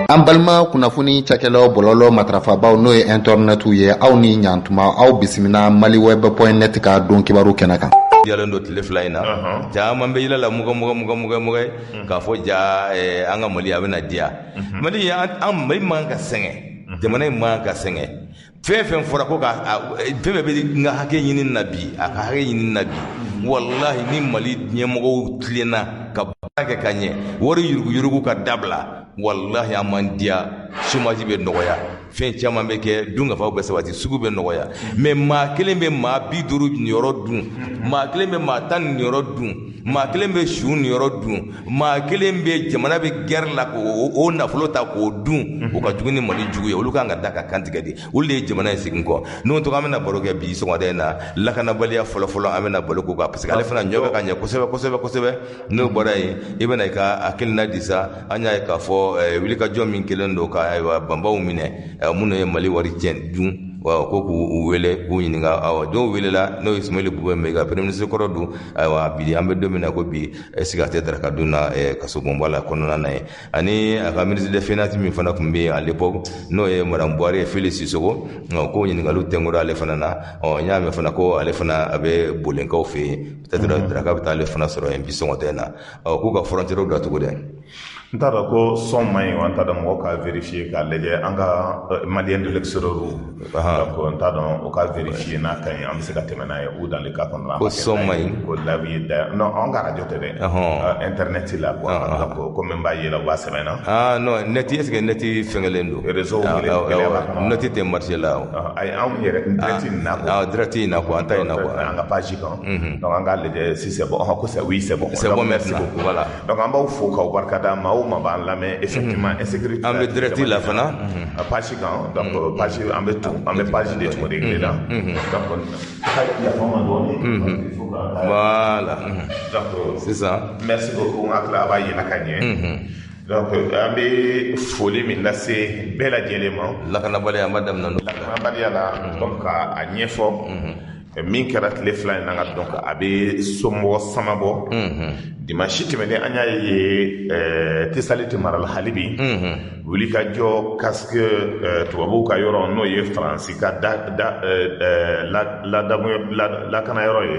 An balima kunnafoni cakɛlaw bɔlɔlɔ matrafabaw n'o ye internet ye aw ni ɲantuma aw bisimila maliweb.net ka don kibaru kɛnɛ kan. Yalen do tile fila in na caman bɛ yɛlɛ la mɔgɔ k'a fɔ ja an ka Mali a bɛna diya Mali an Mali man ka sɛgɛn jamana in man ka sɛgɛn fɛn fɛn fɔra ko ka fɛn bɛ n ka hakɛ ɲini na bi a ka hakɛ ɲini na bi wallahi ni Mali ɲɛmɔgɔw tilenna ka baara kɛ ka ɲɛ wari yurugu ka dabila wallahi an man diya chômage bɛ nɔgɔya fɛn caman bɛ kɛ dunkafaw bɛ sabati sugu bɛ nɔgɔya mais maa kelen bɛ maa 50 niyɔrɔ dun maa kelen bɛ maa 10 niyɔrɔ dun maa kelen bɛ su niyɔrɔ dun maa kelen bɛ jamana bɛ guerre la k'o nafolo ta k'o dun o ka jugu ni Mali jugu ye olu kan ka da ka kantigɛ de olu de ye jamana in segin kɔ n'o tɔgɔ an bɛna baro kɛ bi sɔgɔmada in na lakanabaliya fɔlɔfɔlɔ an bɛna baro k'o kan parce que ale fana ɲɔ bɛ ka ɲɛ kosɛbɛ n'o bɔra yen i bɛna i ka hakilina di sa an y'a ye k'a fɔ wulikajɔ min kelen don ka banbaw minɛ minnu ye Mali wari tiɲɛ dun ko k'u wele k'u ɲininka dɔw welela n'o ye Sumaworo Bube Mayiga premier ministre kɔrɔ don ayiwa bi an bɛ don min na ko bi est-ce que a tɛ daraka dun na kaso bonbon la kɔnɔna na ye ani a ka ministre des finances min fana tun bɛ yen à l'époque n'o ye madame Buhari Félix Sissoko ko ɲininkaliw tɛnkɔra ale fana na n y'a mɛn fana ko ale fana a bɛ bolenkaw fɛ yen peut-être daraka bɛ taa ale fana sɔrɔ yen bi sɔgɔmada in na k'u ka frontière datugu dɛ. N t'a dɔn ko sɔn man ɲi wa n t'a dɔn mɔgɔw ka vérifier k'a lajɛ an ka malien de l'extérieur donc n t'a dɔn o ka vérifier n'a ka ɲi an bɛ se ka tɛmɛ n'a ye ou dans le cas kɔnɔna ko sɔn man ɲi ko l'avis est non an ka radio tɛ dɛ internet la quoi donc comme n b'a ye la u b'a sɛbɛn na non net est-ce que net fɛngɛlen don réseau net tɛ marché la ayi anw yɛrɛ direct in na quoi direct in na quoi an ta in na quoi an ka page kan donc an k'a lajɛ si c'est bon ko c'est oui c'est bon maintenant voilà donc an b'aw fo k'aw barikada maa o maa b'an lamɛn effectivement insécurité an bɛ direct la fana page kan donc page an bɛ page de tun réglé la donc yafa ma dɔɔni voilà donc sisan merci beaucoup n hakili a b'a yɛlɛ ka ɲɛ donc an bɛ foli min lase bɛɛ lajɛlen ma lakanabaliya an b'a daminɛ n'o lakanabaliya la donc a ɲɛfɔ min kɛra tile fila in na ka donc a bɛ somɔgɔ samabɔ dimanche tɛmɛnen an y'a ye Tesalite marala halibi wuli ka jɔ casque tubabuw ka yɔrɔ n'o ye Faransi ka lakana yɔrɔ ye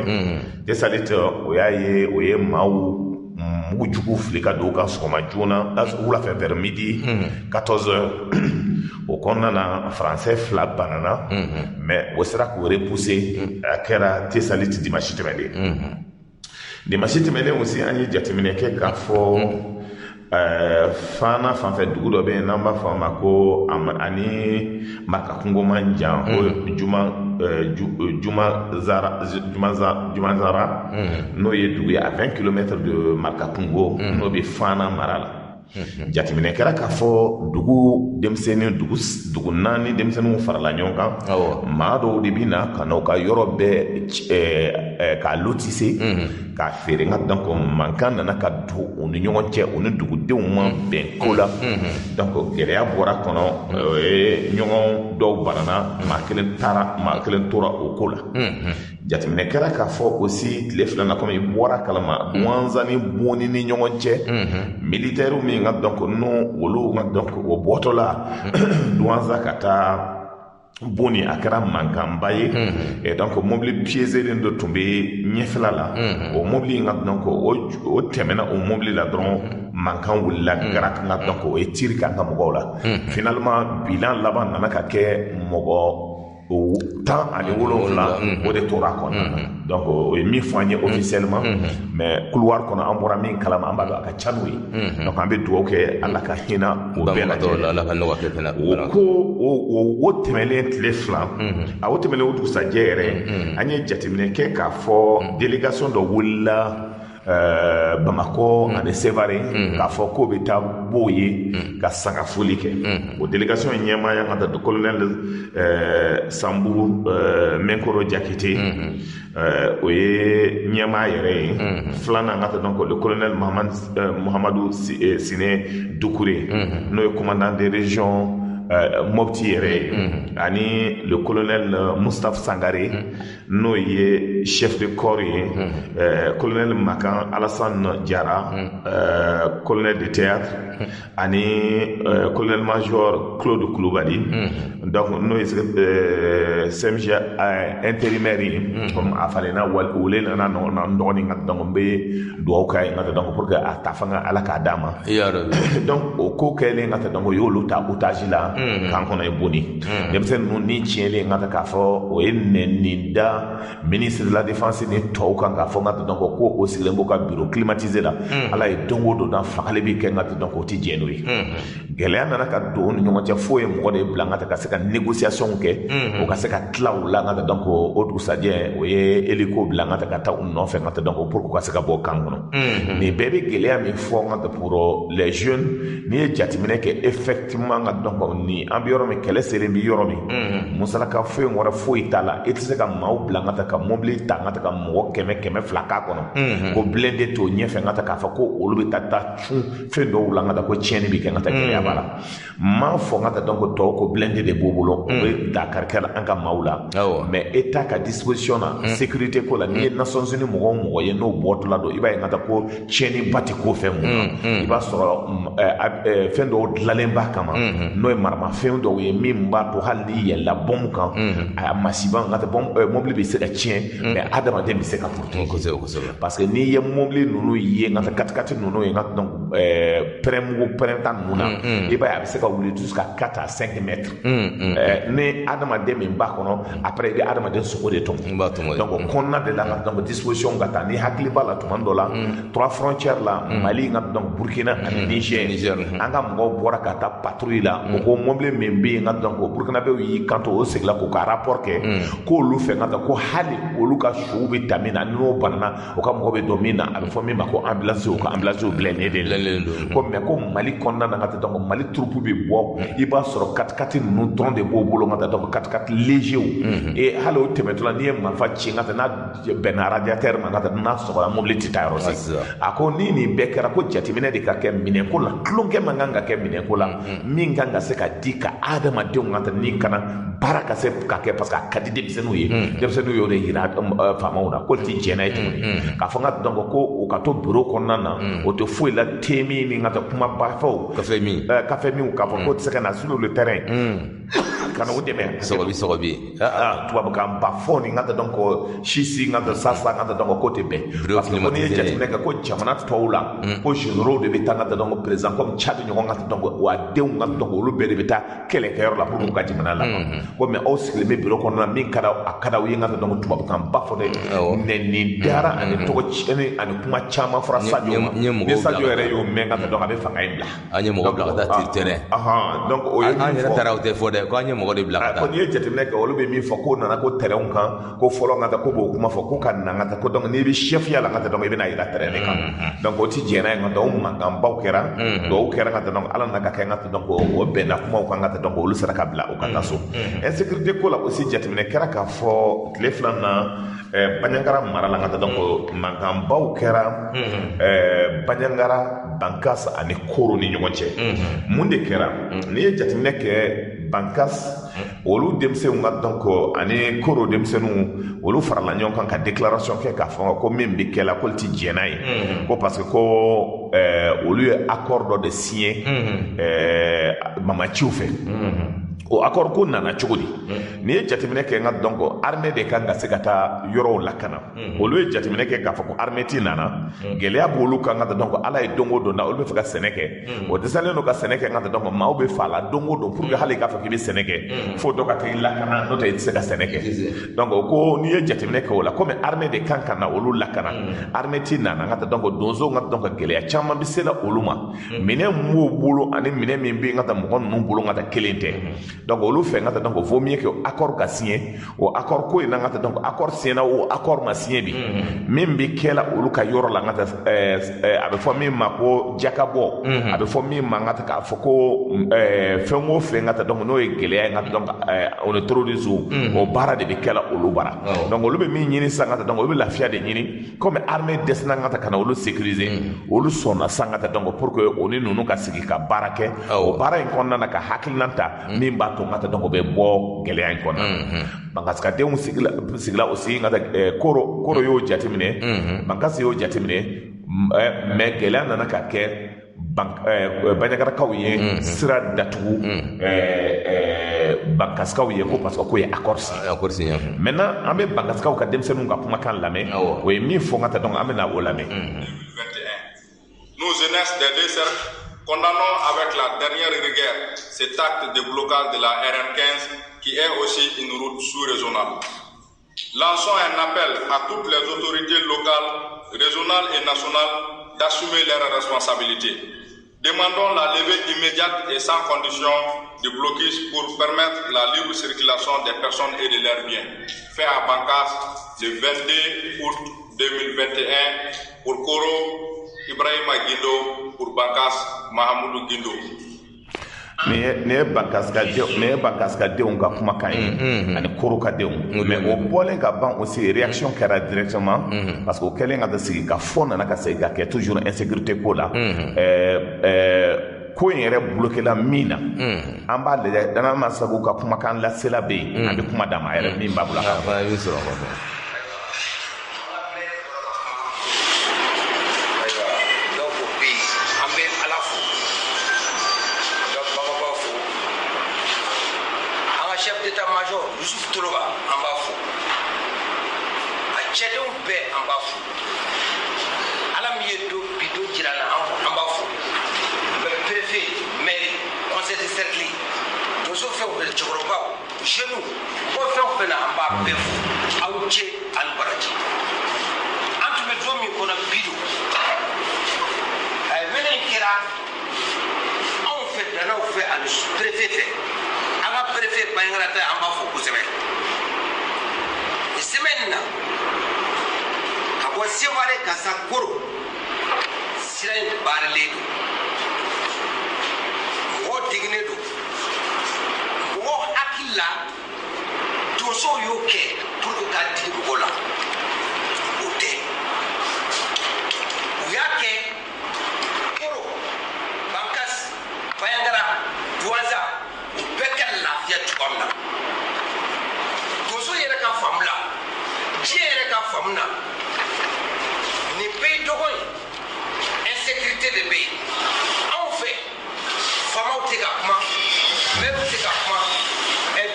Tesalite o y'a ye o ye maaw mugu jugu fili ka don ka sɔgɔma joona wulafɛ vers midi 14 heures o kɔnɔna na français fila banana mais o sera k'o repousser a kɛra Tesalite dimanche tɛmɛnen dimanche tɛmɛnen aussi an ye jateminɛ kɛ k'a fɔ Fana fanfɛ dugu dɔ bɛ yen n'an b'a fɔ a ma ko ani Makakungo man jan o Jumazara n'o ye dugu ye à 20 km de Makakungo n'o bɛ Fana mara la jateminɛ kɛra k'a fɔ dugu denmisɛnnin dugu naani denmisɛnninw farala ɲɔgɔn kan maa dɔw de bɛ na ka n'u ka yɔrɔ bɛɛ k'a lotissé k'a feere nka donc mankan nana ka don u ni ɲɔgɔn cɛ u ni dugudenw ma bɛn ko la donc gɛlɛya bɔra kɔnɔ o ye ɲɔgɔn dɔw banana maa kelen tora o ko la jateminɛ kɛra k'a fɔ aussi tile filanan komi i bɔra kalama Mwanza ni Boni ni ɲɔgɔn cɛ militaire min ka donc n'o olu ka donc o bɔtɔ la Mwanza ka taa Boni a kɛra mankanba ye et donc mobili piégélen dɔ tun bɛ ɲɛfɛla la o mobili in ka donc o tɛmɛna o mobili la dɔrɔn mankan wulila garak nka donc o ye tiri k'an ka mɔgɔw la finalement bilan laban nana ka kɛ mɔgɔ 17 o de tora kɔnɔ donc o ye min fɔ an ye officiellement mais couloir kɔnɔ an bɔra min kalama an b'a dɔn a ka ca n'o ye donc an bɛ dugawu kɛ Ala ka hinɛ o bɛɛ lajɛlen o tɛmɛlen tile fila o tɛmɛlen o dugusajɛ yɛrɛ an ye jateminɛ kɛ k'a fɔ délégation dɔ wulila Bamako ani Sévaré k'a fɔ k'o bɛ taa b'o ye ka sanga foli kɛ o délégation ɲɛmaaya ka taa colonel Sambu Menkoro Jakite o ye ɲɛmaa yɛrɛ ye filanan ka taa donc le colonel Mahamadou Sine Doucouré n'o ye commandant des régions Mopti yɛrɛ ye ani le colonel Moustapha Sangare n'o ye chef de corps ye colonel Makan Alassane Diarra colonel de théâtre ani colonel major Claude Koulibaly donc no CMG intérimaire comme afalena wole na ndoni ngat donc be do kay ngat donc pour que atafanga ala ka dama donc o ko kele ngat donc yo luta otage la kan kono e boni dem sen no ni chiele ngat ka fo o ninda ministre de la défense ni to kan ka fo ngat donc ko o siglembo ka bureau climatisé la ala e dongo do na fakale bi ke ngat donc o ti jenoui gele na ka do no ngata fo e mo de blangata ka se ka négociation ke o ka se ka tlaw la ngata donc o du sadien o ye eliko blangata ka ta no fe ngata donc pour ko se ka bo kan kono mais bébé gele a mi fo ngata pour les jeunes ni jatimine ke effectivement ngata donc ni ambioro me kele sele bi yoro mi musala ka fo ngora fo itala etise ka maw blangata ka mobli tangata ka mo keme flaka kono ko blende to nyefe ngata ka fa ko olu tata fe do ngata ko cheni bi ngata gele ya bala ma fo ngata donc to ko blende de bobolo be dakar kala anga mawla mais état ka disposition na sécurité ko la ni Nations Unies mo ye no boto la do iba ngata ko cheni bati ko fe mo iba so fe do dlalemba kama no e marma fe do ye mimba to halli ye la bom kan a masiba ngata bom mobli bi se ka chien mais adama de bi se ka porter ko parce que ni ye mobli nunu ye ngata katkati nunu ye ngata donc printemps nuna iba ya se ka wuli jusqu'à 4 à 5 mètres ne adama de min ba kono après de adama de soko de ton donc konna de la donc disposition ngata ni hakli bala to mandola 3 frontières la Mali ngata donc Burkina et Niger anga mo bora kata patrouille la ko mobli min bi ngata donc Burkina be yi kanto o segla ko ka rapport ke ko lu fe ngata ko hali o lu ka shubi tamina no banana o ka mo be domina al fo mi ma ko ambulance o ka ambulance o blende de ko me ko Mali konna ngata donc Mali troupe bi bo iba soro 4-4 nous tron de bobolo ngata donc 4-4 léger et halo temetula ni ma fa chi ngata na ben radiateur ngata na so la mobilité tarosi ako nini bekara ko jatimine de ka ke mine ko la klonge manganga ke mine ko la minganga se ka dika adama de ngata ni kana baraka se ka ke parce que kadi de senu ye de senu yo de hira fama una ko ti jena iti ka fanga donc ko o ka to bureau konnana o to fo la temi ni ngata kuma ba fo ka fe mi ka fo ko se kana sur le terrain kana o deme sogobi tuba ka ba fo ni ngata donc shisi ngata sasa ngata donc ko te be parce que on est jatimine ka ko jamana tawla ko généraux de beta ngata donc président comme Tchad ni ngata donc wa de ngata donc lu be de beta kele kayor la pour ko jamana la ko mais aussi le bureau ko na min kada akada wi ngata donc tuba ka ba fo de ni dara ani to chene ani kuma chama fra sadio ni sadio ere yo men ngata donc abe fanga ibla anye mo bla da tirtere donc o ye anye tara o te fo de ko anye mo de bla ko ni jatimine ka olu be mi fo ko na ko terrain kan ko folo ngata ko bo kuma fo ko kan ngata ko donc ni bi chef ya la ngata donc ibe na ila terrain kan donc o ti jena ngata o mangam baw kera do kera ngata donc ala na ka ngata donc o be na kuma ko ngata donc o lu sara ka bla o kan so insécurité ko la aussi jatimine kera ka fo le flana Banyangara marala ngata donc mangam baw kera Banyangara bankas ani koro ni nyonche munde kera ni jatimine ke bankas olu demse ngat donc ani koro demse nu olu farala nyon kan ka déclaration ke ka fo ko min bi kela ko ti jenay ko parce que ko olu accord de signer mama chiufe o accord ko nana chogodi ni jatimine ke ngat donc armée de kan ga segata yoro lakana olu jatimine ke ka fo ko armée ti nana gele abolu kan ngat donc ala e dongo do na olu be fa seneke o desale no ka seneke ngat donc ma o be fala dongo do pour que hale ka fa ki be seneke fo do ka ke lakana no te sega seneke donc ko ni jatimine ke wala comme armée de kan kana olu lakana armée ti nana ngat donc dozo ngat donc gele ya chama bi sela oluma mine mo bolo ani mine min bi ngat mo non bolo ngat kelente donc olu fait ngata donc vaut mieux que accord ka signé o accord ko ina ngata donc accord signé o accord ma signé bi même bi kela olu ka yoro la ngata abe fo mi mako jakabo abe fo mi ngata ka foko fengo fe ngata donc no e gele ngata donc on est trop des o bara de kela olu bara donc olu be mi nyini sangata donc olu la fia de nyini comme armée desna ngata kana olu sécuriser olu sona sangata donc pour que oni nunu ka sigi ka barake o bara en konna na ka hakilnanta mi to ngata donc be bo gele ay kona bangaska de un sigla aussi ngata koro yo jatimine bangasi yo jatimine mais gele na ka ke banyagarakaw ye sira datugu bankaskaw ye ko parce que ko ye accord signé maintenant an bɛ bankaskaw ka denmisɛnninw ka kumakan lamɛn o ye min fɔ n ka ta donc an bɛ na o lamɛn. Nous, jeunesse des deux cercles, condamnons avec la dernière rigueur cet acte de blocage de la RN15 qui est aussi une route sous-régionale. Lançons un appel à toutes les autorités locales, régionales et nationales d'assumer leurs responsabilités. Demandons la levée immédiate et sans condition du blocus pour permettre la libre circulation des personnes et de leurs biens. Fait à Bankas le 22 août 2021 pour Koro Ibrahima Gindo, pour Bankas Mahamoudou Gindo. ne Bankas ka denw ka kumakan ye ani Koro ka denw mais o bɔlen ka ban aussi réaction kɛra directement parce que o kɛlen ka sigi ka fɔ nana ka segin ka kɛ toujours insécurité ko la ko in yɛrɛ bloqué la min na an b'a lajɛ Dana Masagu ka kumakan lasela bɛ yen an bɛ kuma d'a ma a yɛrɛ min b'a bolo chef d'état-major Youssouf Toloba en b'a fo a cɛdenw bɛɛ an b'a fo ala min ye bi do jira na an b'a fo préfet maire conseil de cercle donso fɛnw cɛkɔrɔbaw jeunes ko fɛnw bɛɛ na an b'a bɛɛ fo aw cɛ ani baraji an tun bɛ don min kɔnɔ bi do wele in kɛra anw fɛ danaw fɛ ani préfet fɛ préfet Bangarata an b'a fɔ kosɛbɛ semaine na ka bɔ Seware ka sa Koro sira in baaralen don mɔgɔw deginen don mɔgɔw hakili la donsow y'o kɛ pour que k'a digi mɔgɔw la o tɛ u y'a kɛ Koro Bankas Bayangara Douaza u bɛɛ ka lafiya cogoya min na donso yɛrɛ ka faamu la diɲɛ yɛrɛ ka faamu na nin bɛɛ ye dɔgɔ ye insécurité de bɛ yen anw fɛ faamaw tɛ ka kuma mɛriw tɛ ka kuma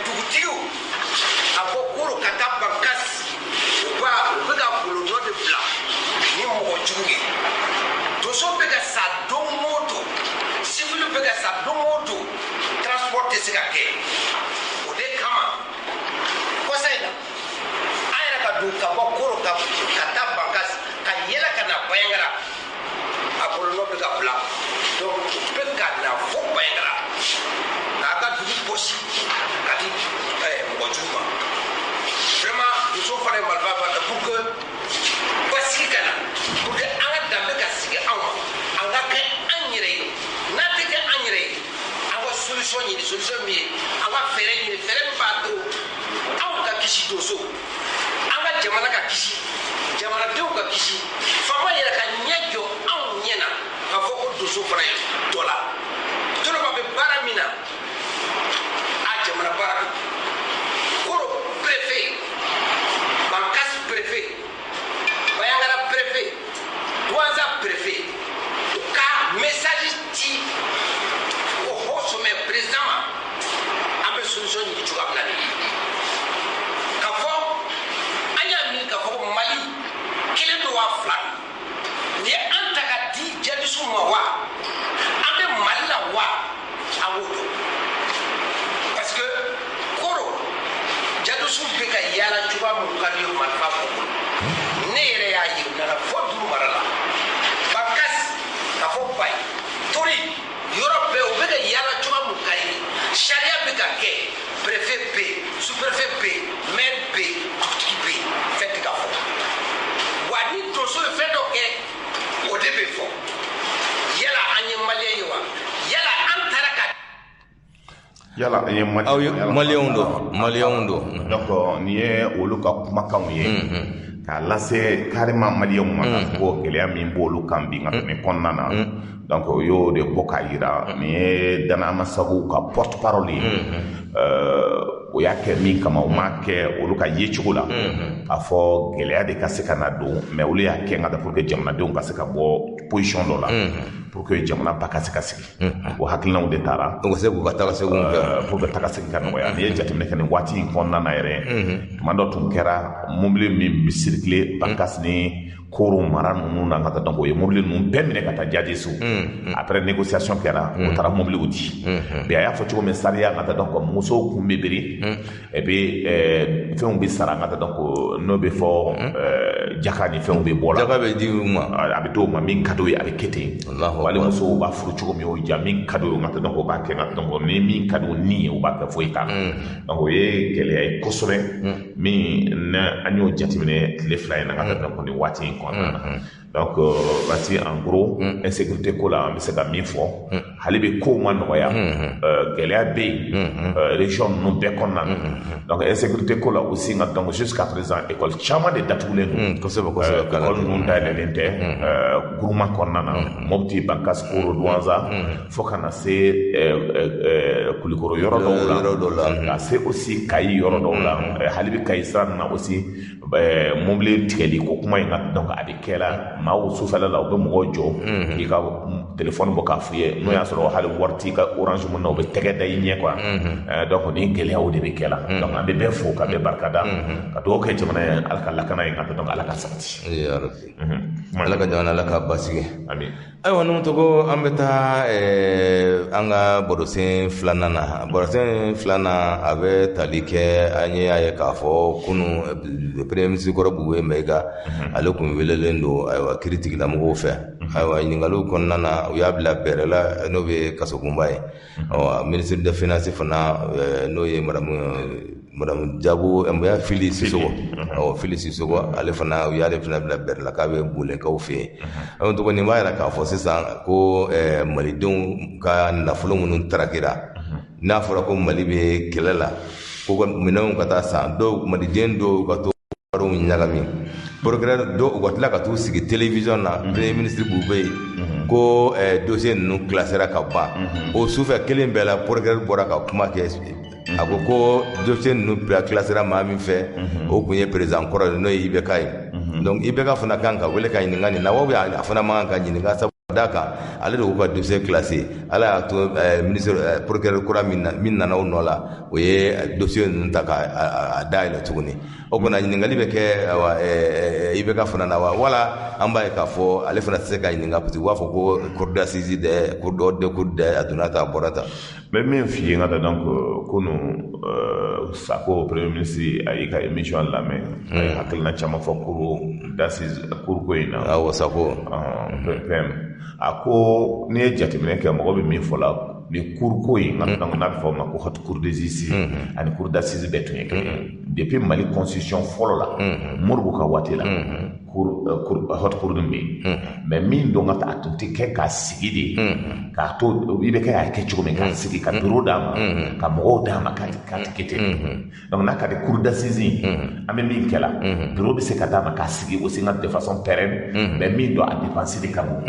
dugutigiw a bɔ Koro ka taa Bankas u bɛ ka bolonɔ de bila ni mɔgɔ jugu ye donso bɛ ka sa don o don civil bɛ ka sa don o don transport tɛ se ka kɛ o de kama kɔsa in na an yɛrɛ ka don ka bɔ Koro ka taa Bankas ka yɛlɛ ka na Bayangara a kɔlɔlɔ bɛ ka bila donc u bɛ ka na fo Bayangara k'a ka dugu gosi ka di mɔgɔ jugu ma vraiment donso fana ye marifa ta pour que basigi ka na pour que an ka danbe ka sigi anw ma an ka kɛ an yɛrɛ ye n'a tɛ kɛ an yɛrɛ ye solution ɲini solution min ye an ka fɛɛrɛ ɲini fɛɛrɛ min b'a to anw ka kisi donso an ka jamana ka kisi jamanadenw ka kisi faama yɛrɛ ka ɲɛ jɔ anw ɲɛ na k'a fɔ ko donso fana ye dɔ la Toloba bɛ baara min na a jamana baara don Koro préfet Bankas préfet Bayangara préfet Douaza préfet u ka message ci sommet président ma an bɛ solution ɲini cogoya min na de ka fɔ an y'a miiri ka fɔ ko Mali kelen don wa fila don ni an ta ka di jadisiw ma wa an bɛ Mali la wa an b'o dɔn parce que Koro jadisiw bɛ ka yaala cogoya min ka di marifa bɔ bolo ne yɛrɛ y'a ye u nana fɔ duuru mara la Bankas ka fɔ Bayi Tori yɔrɔ bɛɛ u bɛ ka yaala cogoya min ka ye sariya bɛ ka kɛ préfet bɛ yen sous-préfet bɛ yen maire bɛ yen dugutigi bɛ yen fɛn tɛ ka fɔ wa ni donso ye fɛn dɔ kɛ o de bɛ fɔ yala an ye maliyɛn ye wa yala an taara ka. yala an ye maliyɛnw don donc nin ye olu ka kumakanw ye k'a lase carrément maliyɛnw ma k'a fɔ gɛlɛya min b'olu kan bi nka tɛmɛ kɔnɔna na donc o y'o de bɔ k'a yira nin ye danama sago ka porte parole ye o y'a kɛ min kama o m'a kɛ olu ka ye cogo la k'a fɔ gɛlɛya de ka se ka na don mais olu y'a kɛ nka pour que jamanadenw ka se ka bɔ position dɔ la pour que jamana ba ka se ka sigi o hakilinaw de taara o se k'u ka taga seginw kɛ pour que taga segin ka nɔgɔya n'i ye jateminɛ kɛ nin waati in kɔnɔna na yɛrɛ tuma dɔ tun kɛra mobili min bi circuler Bankas ni Koro mara ninnu na ka taa donc o ye mobili ninnu bɛɛ minɛ ka taa jaje so après négociation kɛra o taara mobiliw di mais a y'a fɔ cogo min sariya ka taa donc musow kun bɛ biri et puis fɛnw bɛ sara ka taa donc n'o bɛ fɔ jaka ni fɛnw bɛ bɔ la jaka bɛ di u ma a bɛ d'o ma min ka d'o ye a bɛ kɛ ten wali musow b'a furu cogo min o ja min ka d'o ye ka taa donc o b'a kɛ ka taa donc ni min ka d'o ni ye o b'a kɛ foyi t'a la donc o ye gɛlɛya ye kosɛbɛ min an y'o jateminɛ tile fila in na ka taa donc nin waati in kɔnɔna na donc voici en gros insécurité ko la an bɛ se ka min fɔ hali bi kow ma nɔgɔya gɛlɛya bɛ yen région ninnu bɛɛ kɔnɔna na donc insécurité ko la aussi nka donc jusqu'à présent école caman de datugulen don kosɛbɛ école ninnu dayɛlɛlen tɛ groupement kɔnɔna na Mopti Bankas Koro Douanza fo ka na se Kulikoro yɔrɔ dɔw la ka se aussi Kayi yɔrɔ dɔw la hali bi Kayi sira na aussi mobili tigɛli ko kuma in donc a bɛ kɛ la maaw sufɛla la u bɛ mɔgɔw jɔ k'i ka téléphone bɔ k'a f'i ye n'o y'a sɔrɔ hali wari t'i ka orange mun na u bɛ tɛgɛ da i ɲɛ quoi donc ni gɛlɛyaw de bɛ kɛ la donc an bɛ bɛɛ fo ka bɛɛ barikada ka dugawu kɛ jamana ye ala ka lakana ye ka donc ala ka sabati ala ka jamana ala ka basigi amin ayiwa n'o tɔgɔ an bɛ taa an ka barosen filanan na barosen filanan a bɛ tali kɛ an ye a ye k'a fɔ kunu premier ministre kɔrɔ Bugoye Mayiga ale kun welelen don ayiwa kiiri tigilamɔgɔw fɛ ayiwa ɲininkaliw kɔnɔna na u y'a bila bɛrɛ la n'o bɛ kasokunba ye ministre de finance fana n'o ye madame Jabo Fili Sisoko Fili Sisoko ale fana u y'ale fana bila bɛrɛ la k'a bɛ Bolenkaw fɛ yen an tɔgɔ nin b'a yira k'a fɔ sisan ko malidenw ka nafolo minnu tarakira n'a fɔra ko Mali bɛ kɛlɛ la ko minɛnw ka taa san dɔw maliden dɔw ka to wariw ɲagami procureur dɔw u ka tila ka t'u sigi télévision na premier ministre Bugoye ko dossier ninnu classera ka ban o sufɛ kelen bɛɛ la procureur bɔra ka kuma kɛ a ko dossier ninnu classera maa min fɛ o kun ye président kɔrɔ n'o ye IBK ye donc IBK fana kan ka wele ka ɲininka nin na wa a fana man kan ka ɲininka sabu d'a kan ale de y'u ka dossier classé ala y'a to ministre procureur kura min nana o nɔ la o ye dossier ninnu ta k'a dayɛlɛ tuguni o kɔni ɲininkali bɛ kɛ IBK fana na wa wala an b'a ye k'a fɔ ale fana tɛ se ka ɲininka parce que u b'a fɔ ko cour d'assises dɛ cour dɛ a donna ta a bɔra ta mais min f'i ye n ka da donc kunu Sako premier ministre a y'i ka émission lamɛn a ye hakilina caman fɔ cour d'assises cour ko in na awɔ Sako a ko n'i ye jateminɛ kɛ mɔgɔ bɛ min fɔ la ni cour ko in n'a bɛ fɔ o ma ko haute cour des justice ani cour d'assises bɛɛ tun ye kelen depuis Mali constitution fɔlɔ la Modibo ka waati la haute cour nin bɛ yen mais min don ka taa a tun tɛ kɛ k'a sigi de k'a to i bɛ kɛ k'a kɛ cogo min k'a sigi ka bureau d'a ma ka mɔgɔw d'a ma k'a tɛ kɛ ten donc n'a ka di cour d'assises an bɛ min kɛ la bureau bɛ se ka d'a ma k'a sigi aussi de façon pérenne mais min don a dépense de ka bon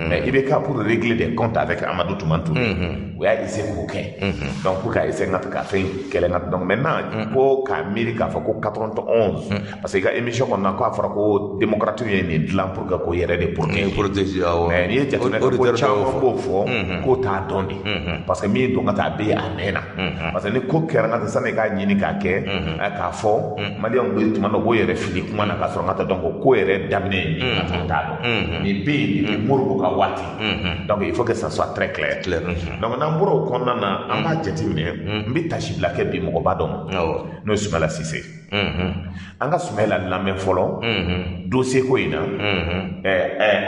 mais i bɛ k'a pour régler des comptes avec Amadou Toumani Touré o y'a essayé k'o kɛ donc pour k'a essayé ka fɛn kɛlɛ nka donc maintenant ko k'a miiri k'a fɔ ko 91 parce que i ka émission kɔnɔna k'a fɔra ko démocrates ye nin dilan pour que k'o yɛrɛ de protéger mais n'i ye jateminɛ kɛ ko caman b'o fɔ k'o t'a dɔn de parce que min don ka taa a bɛ yen a mɛnna parce que ni ko kɛra ka taa sani k'a ɲini k'a kɛ k'a fɔ maliyɛnw bɛ tuma dɔ k'o yɛrɛ fili kuma na k'a sɔrɔ ka taa dɔn ko yɛrɛ daminɛ ye min ka t'a dɔn nin bɛ yen nin bɛ Modibo ka waati donc il faut que ça soit très clair donc n'an bɔra o kɔnɔna na an b'a jateminɛ n bɛ tasibila kɛ bi mɔgɔba dɔ ma n'o ye Sumala Sise an ka Sumala lamɛn fɔlɔ dossier ko in na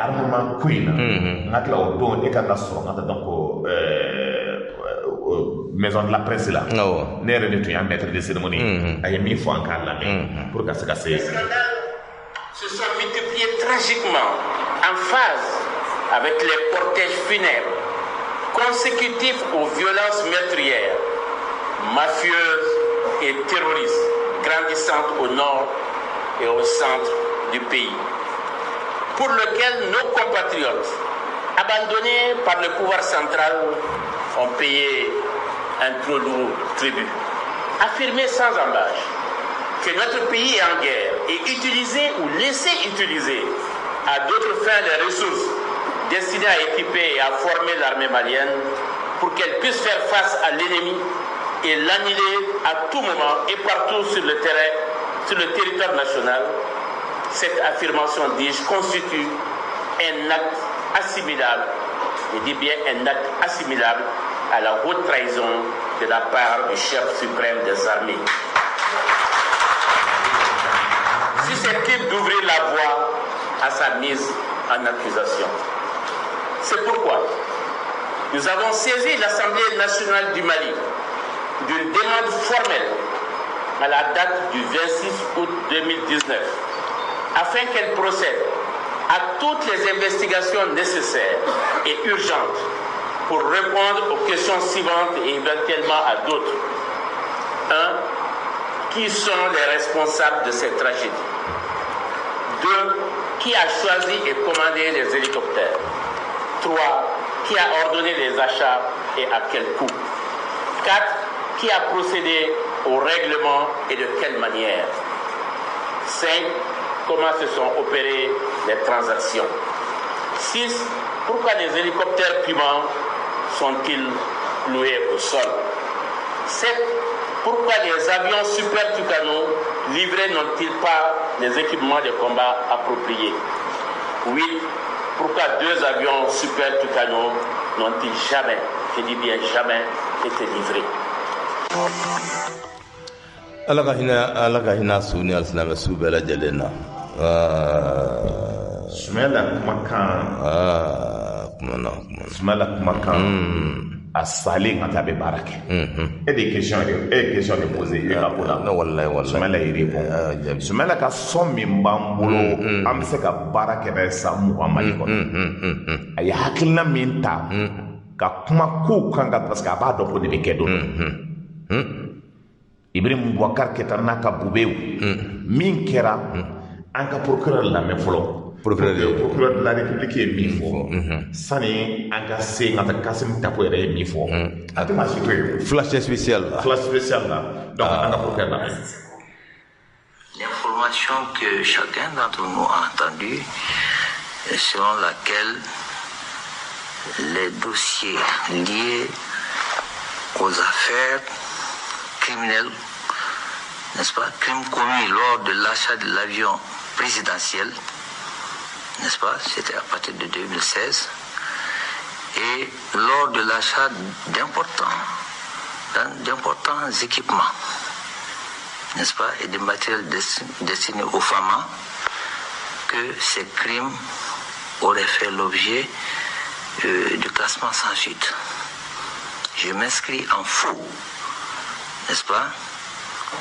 armement ko in na n ka tila o don e ka kan ka sɔrɔ ka taa dɔn ko maison de la presse la ne yɛrɛ de tun y'a maître de cérémonie a ye min fɔ an k'a lamɛn pour que se ka se se sont multipliés tragiquement en phase avec les cortèges funèbres consécutifs aux violences meurtrières, mafieuses et terroristes grandissantes au nord et au centre du pays, pour lequel nos compatriotes abandonnés par le pouvoir central, ont payé un trop lourd tribut. Affirmer sans embâche que notre pays est en guerre et utiliser ou laisser utiliser à d'autres fins les ressources destinées à équiper et à former l'armée malienne pour qu'elle puisse faire face à l'ennemi et l'annihiler à tout moment et partout sur le terrain, sur le territoire national, cette affirmation, dis-je, constitue un acte assimilable, je dis bien un acte assimilable à la haute trahison de la part du chef suprême des armées. Susceptible d'ouvrir la voie à sa mise en accusation. C'est pourquoi nous avons saisi l'Assemblée nationale du Mali d'une demande formelle à la date du 26 août 2019 afin qu'elle procède à toutes les investigations nécessaires et urgentes pour répondre aux questions suivantes et éventuellement à d'autres. 1. Qui sont les responsables de cette tragédie? 2. Qui a choisi et commandé les hélicoptères? 3. Qui a ordonné les achats et à quel coût? 4. Qui a procédé au règlement et de quelle manière? 5. Comment se sont opérées les transactions? 6. Pourquoi les hélicoptères Puma sont-ils cloués au sol? 7. Pourquoi les avions Super Tucano livrés n'ont-ils pas les équipements de combat appropriés? 8. Pourquoi 2 avions Super Tucano n'ont-ils jamais, je dis bien jamais, été livrés? ala ka hina suni alisilame su bɛɛ lajɛlen na Sumala kumakan a salen ka taa bɛ baara kɛ e de question de poser e ka ko la Sumala yi répond Sumala ka sɔn min b'an bolo an bɛ se ka baara kɛ n'a san 20 Mali kɔnɔ a ye hakilina min ta ka kuma kow kan ka parce que a b'a dɔn ko de bɛ kɛ don Ibrahim Boubacar Keita n'a ka bubew min kɛra an ka procureur lamɛn fɔlɔ procureur de la République ye min fɔ sani an ka se ka taa Kasim Tapo yɛrɛ ye min fɔ a tɛna si to yen flash spécial la donc an ka procureur lamɛn. L'information que chacun d'entre nous a entendue selon laquelle les dossiers liés aux affaires criminels, n'est-ce pas, crimes commis lors de l'achat de l'avion présidentiel, n'est-ce pas, c'était à partir de 2016, et lors de l'achat d'importants équipements, n'est-ce pas, et de matériel destiné aux FAMA, que ces crimes auraient fait l'objet du classement sans suite. Je m'inscris en faux, n'est-ce pas,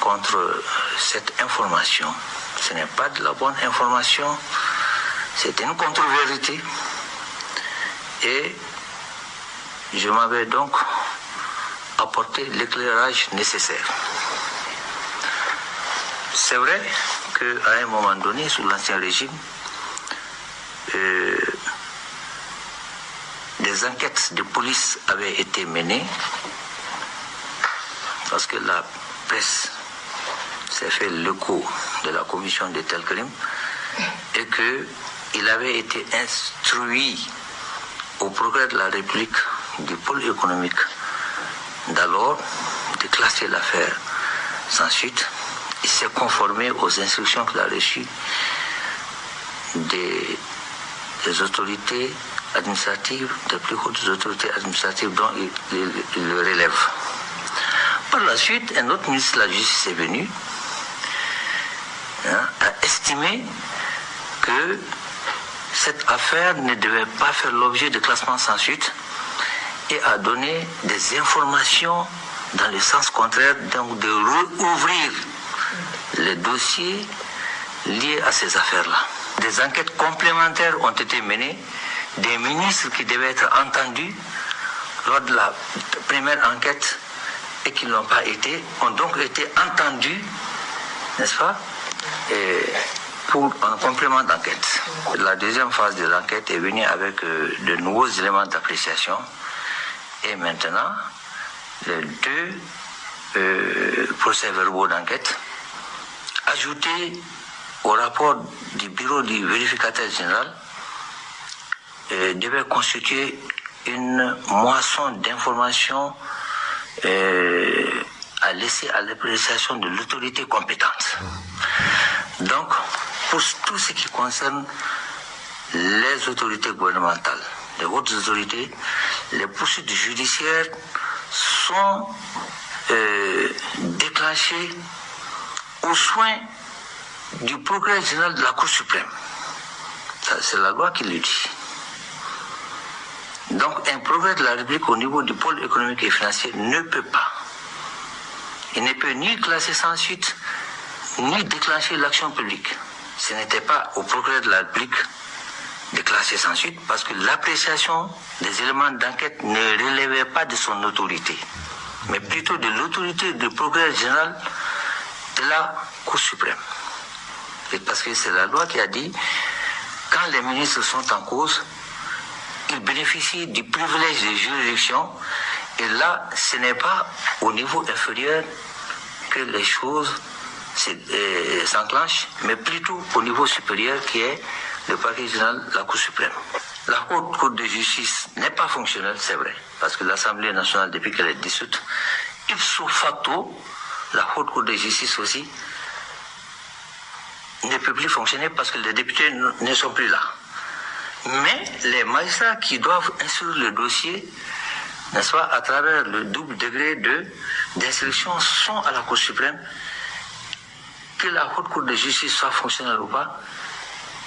contre cette information. Ce n'est pas de la bonne information, c'est une contre-vérité. Et je m'avais donc apporté l'éclairage nécessaire. C'est vrai qu'à un moment donné, sous l'Ancien Régime, des enquêtes de police avaient été menées parce que la presse s'est fait l'écho de la commission de tels crimes et qu'il avait été instruit au procureur de la République du pôle économique d'alors de classer l'affaire sans suite. Il s'est conformé aux instructions qu'il a reçues des autorités administratives, des plus hautes autorités administratives dont il le relève. Par la suite, un autre ministre de la Justice est venu, a estimé que cette affaire ne devait pas faire l'objet de classement sans suite et a donné des informations dans le sens contraire, donc de rouvrir les dossiers liés à ces affaires-là. Des enquêtes complémentaires ont été menées, des ministres qui devaient être entendus lors de la première enquête et qui ne l'ont pas été, ont donc été entendus, n'est-ce pas, et en complément d'enquête. La deuxième phase de l'enquête est venue avec de nouveaux éléments d'appréciation. Et maintenant, les deux procès-verbaux d'enquête ajoutés au rapport du bureau du vérificateur général devaient constituer une moisson d'informations à laisser à l'appréciation de l'autorité compétente. Donc, pour tout ce qui concerne les autorités gouvernementales, les hautes autorités, les poursuites judiciaires sont déclenchées aux soins du procureur général de la Cour suprême. C'est la loi qui le dit. Donc, un procureur de la République au niveau du pôle économique et financier ne peut pas. Il ne peut ni classer sans suite, ni déclencher l'action publique. Ce n'était pas au procureur de la République de classer sans suite parce que l'appréciation des éléments d'enquête ne relevait pas de son autorité, mais plutôt de l'autorité du procureur général de la Cour suprême. Et parce que c'est la loi qui a dit, quand les ministres sont en cause, ils bénéficient du privilège de juridiction, et là, ce n'est pas au niveau inférieur que les choses s'enclenchent, mais plutôt au niveau supérieur qui est le parquet général de la Cour suprême. La Haute Cour de justice n'est pas fonctionnelle, c'est vrai, parce que l'Assemblée nationale, depuis qu'elle est dissoute, ipso facto, la Haute Cour de justice aussi ne peut plus fonctionner parce que les députés ne sont plus là. Mais les magistrats qui doivent instruire le dossier, n'est-ce pas, à travers le double degré d'instruction, sont à la Cour suprême. Que la Haute Cour de justice soit fonctionnelle ou pas,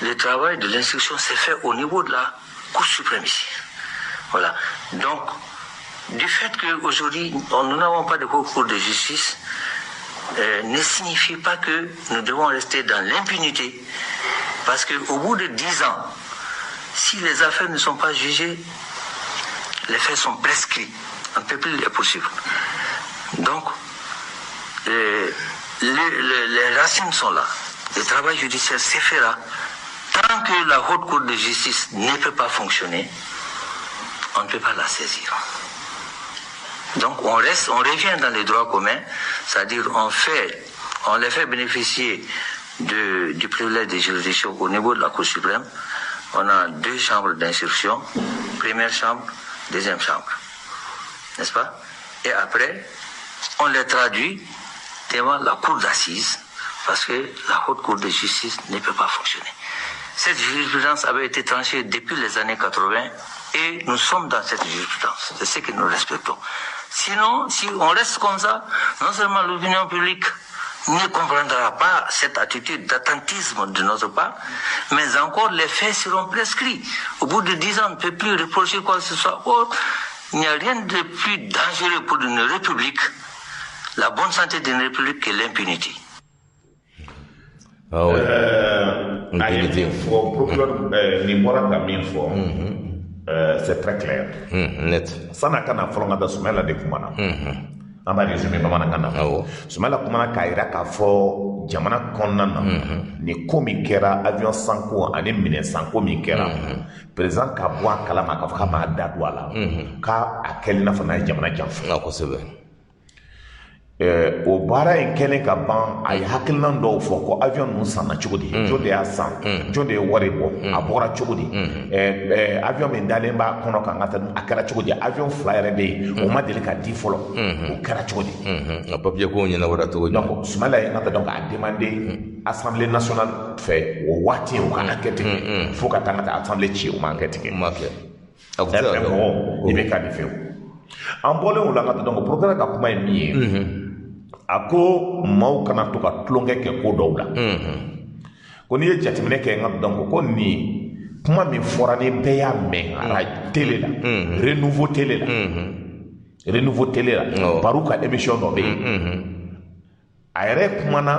le travail de l'instruction s'est fait au niveau de la Cour suprême ici. Voilà. Donc, du fait qu'aujourd'hui, nous n'avons pas de Cour de justice, ne signifie pas que nous devons rester dans l'impunité. Parce qu'au bout de 10 ans, si les affaires ne sont pas jugées, les faits sont prescrits. On ne peut plus les poursuivre. Donc, les racines sont là. Le travail judiciaire s'effera. Tant que la Haute Cour de justice ne peut pas fonctionner, on ne peut pas la saisir. Donc on revient dans les droits communs, c'est-à-dire on les fait bénéficier du privilège de juridiction au niveau de la Cour suprême. On a 2 chambres d'instruction, première chambre, deuxième chambre, n'est-ce pas? Et après, on les traduit devant la Cour d'assises, parce que la Haute Cour de justice ne peut pas fonctionner. Cette jurisprudence avait été tranchée depuis les années 80 et nous sommes dans cette jurisprudence. C'est ce que nous respectons. Sinon, si on reste comme ça, non seulement l'opinion publique ne comprendra pas cette attitude d'attentisme de notre part, mais encore les faits seront prescrits. Au bout de 10 ans, on ne peut plus reprocher quoi que ce soit. Or, il n'y a rien de plus dangereux pour une république, la bonne santé d'une république, que l'impunité. Ah oui. C'est très clair. Net. Sana kana folonga da Sumela de kumana. Amba resume bamananga na. Sumela kumana kaira ka fo jamana konna na. Ni komi kera avion sanko ani mine sanko mi kera. Président ka bwa kala ma ka fa ma dadwala. Ka akeli na fana jamana janfu. Na ko sebe. O baara in kɛlen ka ban a ye hakilinan dɔw fɔ ko avion ninnu sanna cogo di jɔn de y'a san jɔn de ye wari bɔ a bɔra cogo di avion min dalen b'a kɔnɔ kan ka taa a kɛra cogo di avion 2 yɛrɛ bɛ yen o ma deli ka di fɔlɔ o kɛra cogo di a papier ko ɲɛnabɔra cogo di donc Sumala ye ka taa donc a demandé assemblée nationale fɛ o waati o ka enquête kɛ fo ka taa ka taa assemblée ci o ma enquête kɛ i bɛ ka nin fɛ an bɔlen o la ka taa donc procureur ka kuma ye min ye a ko maaw kana to ka tulonkɛ kɛ ko dɔw la ko n'i ye jateminɛ kɛ n ka dɔn ko nin kuma min fɔra ni bɛɛ y'a mɛn a la télé la renouveau télé la Barou ka émission dɔ bɛ yen a yɛrɛ kumana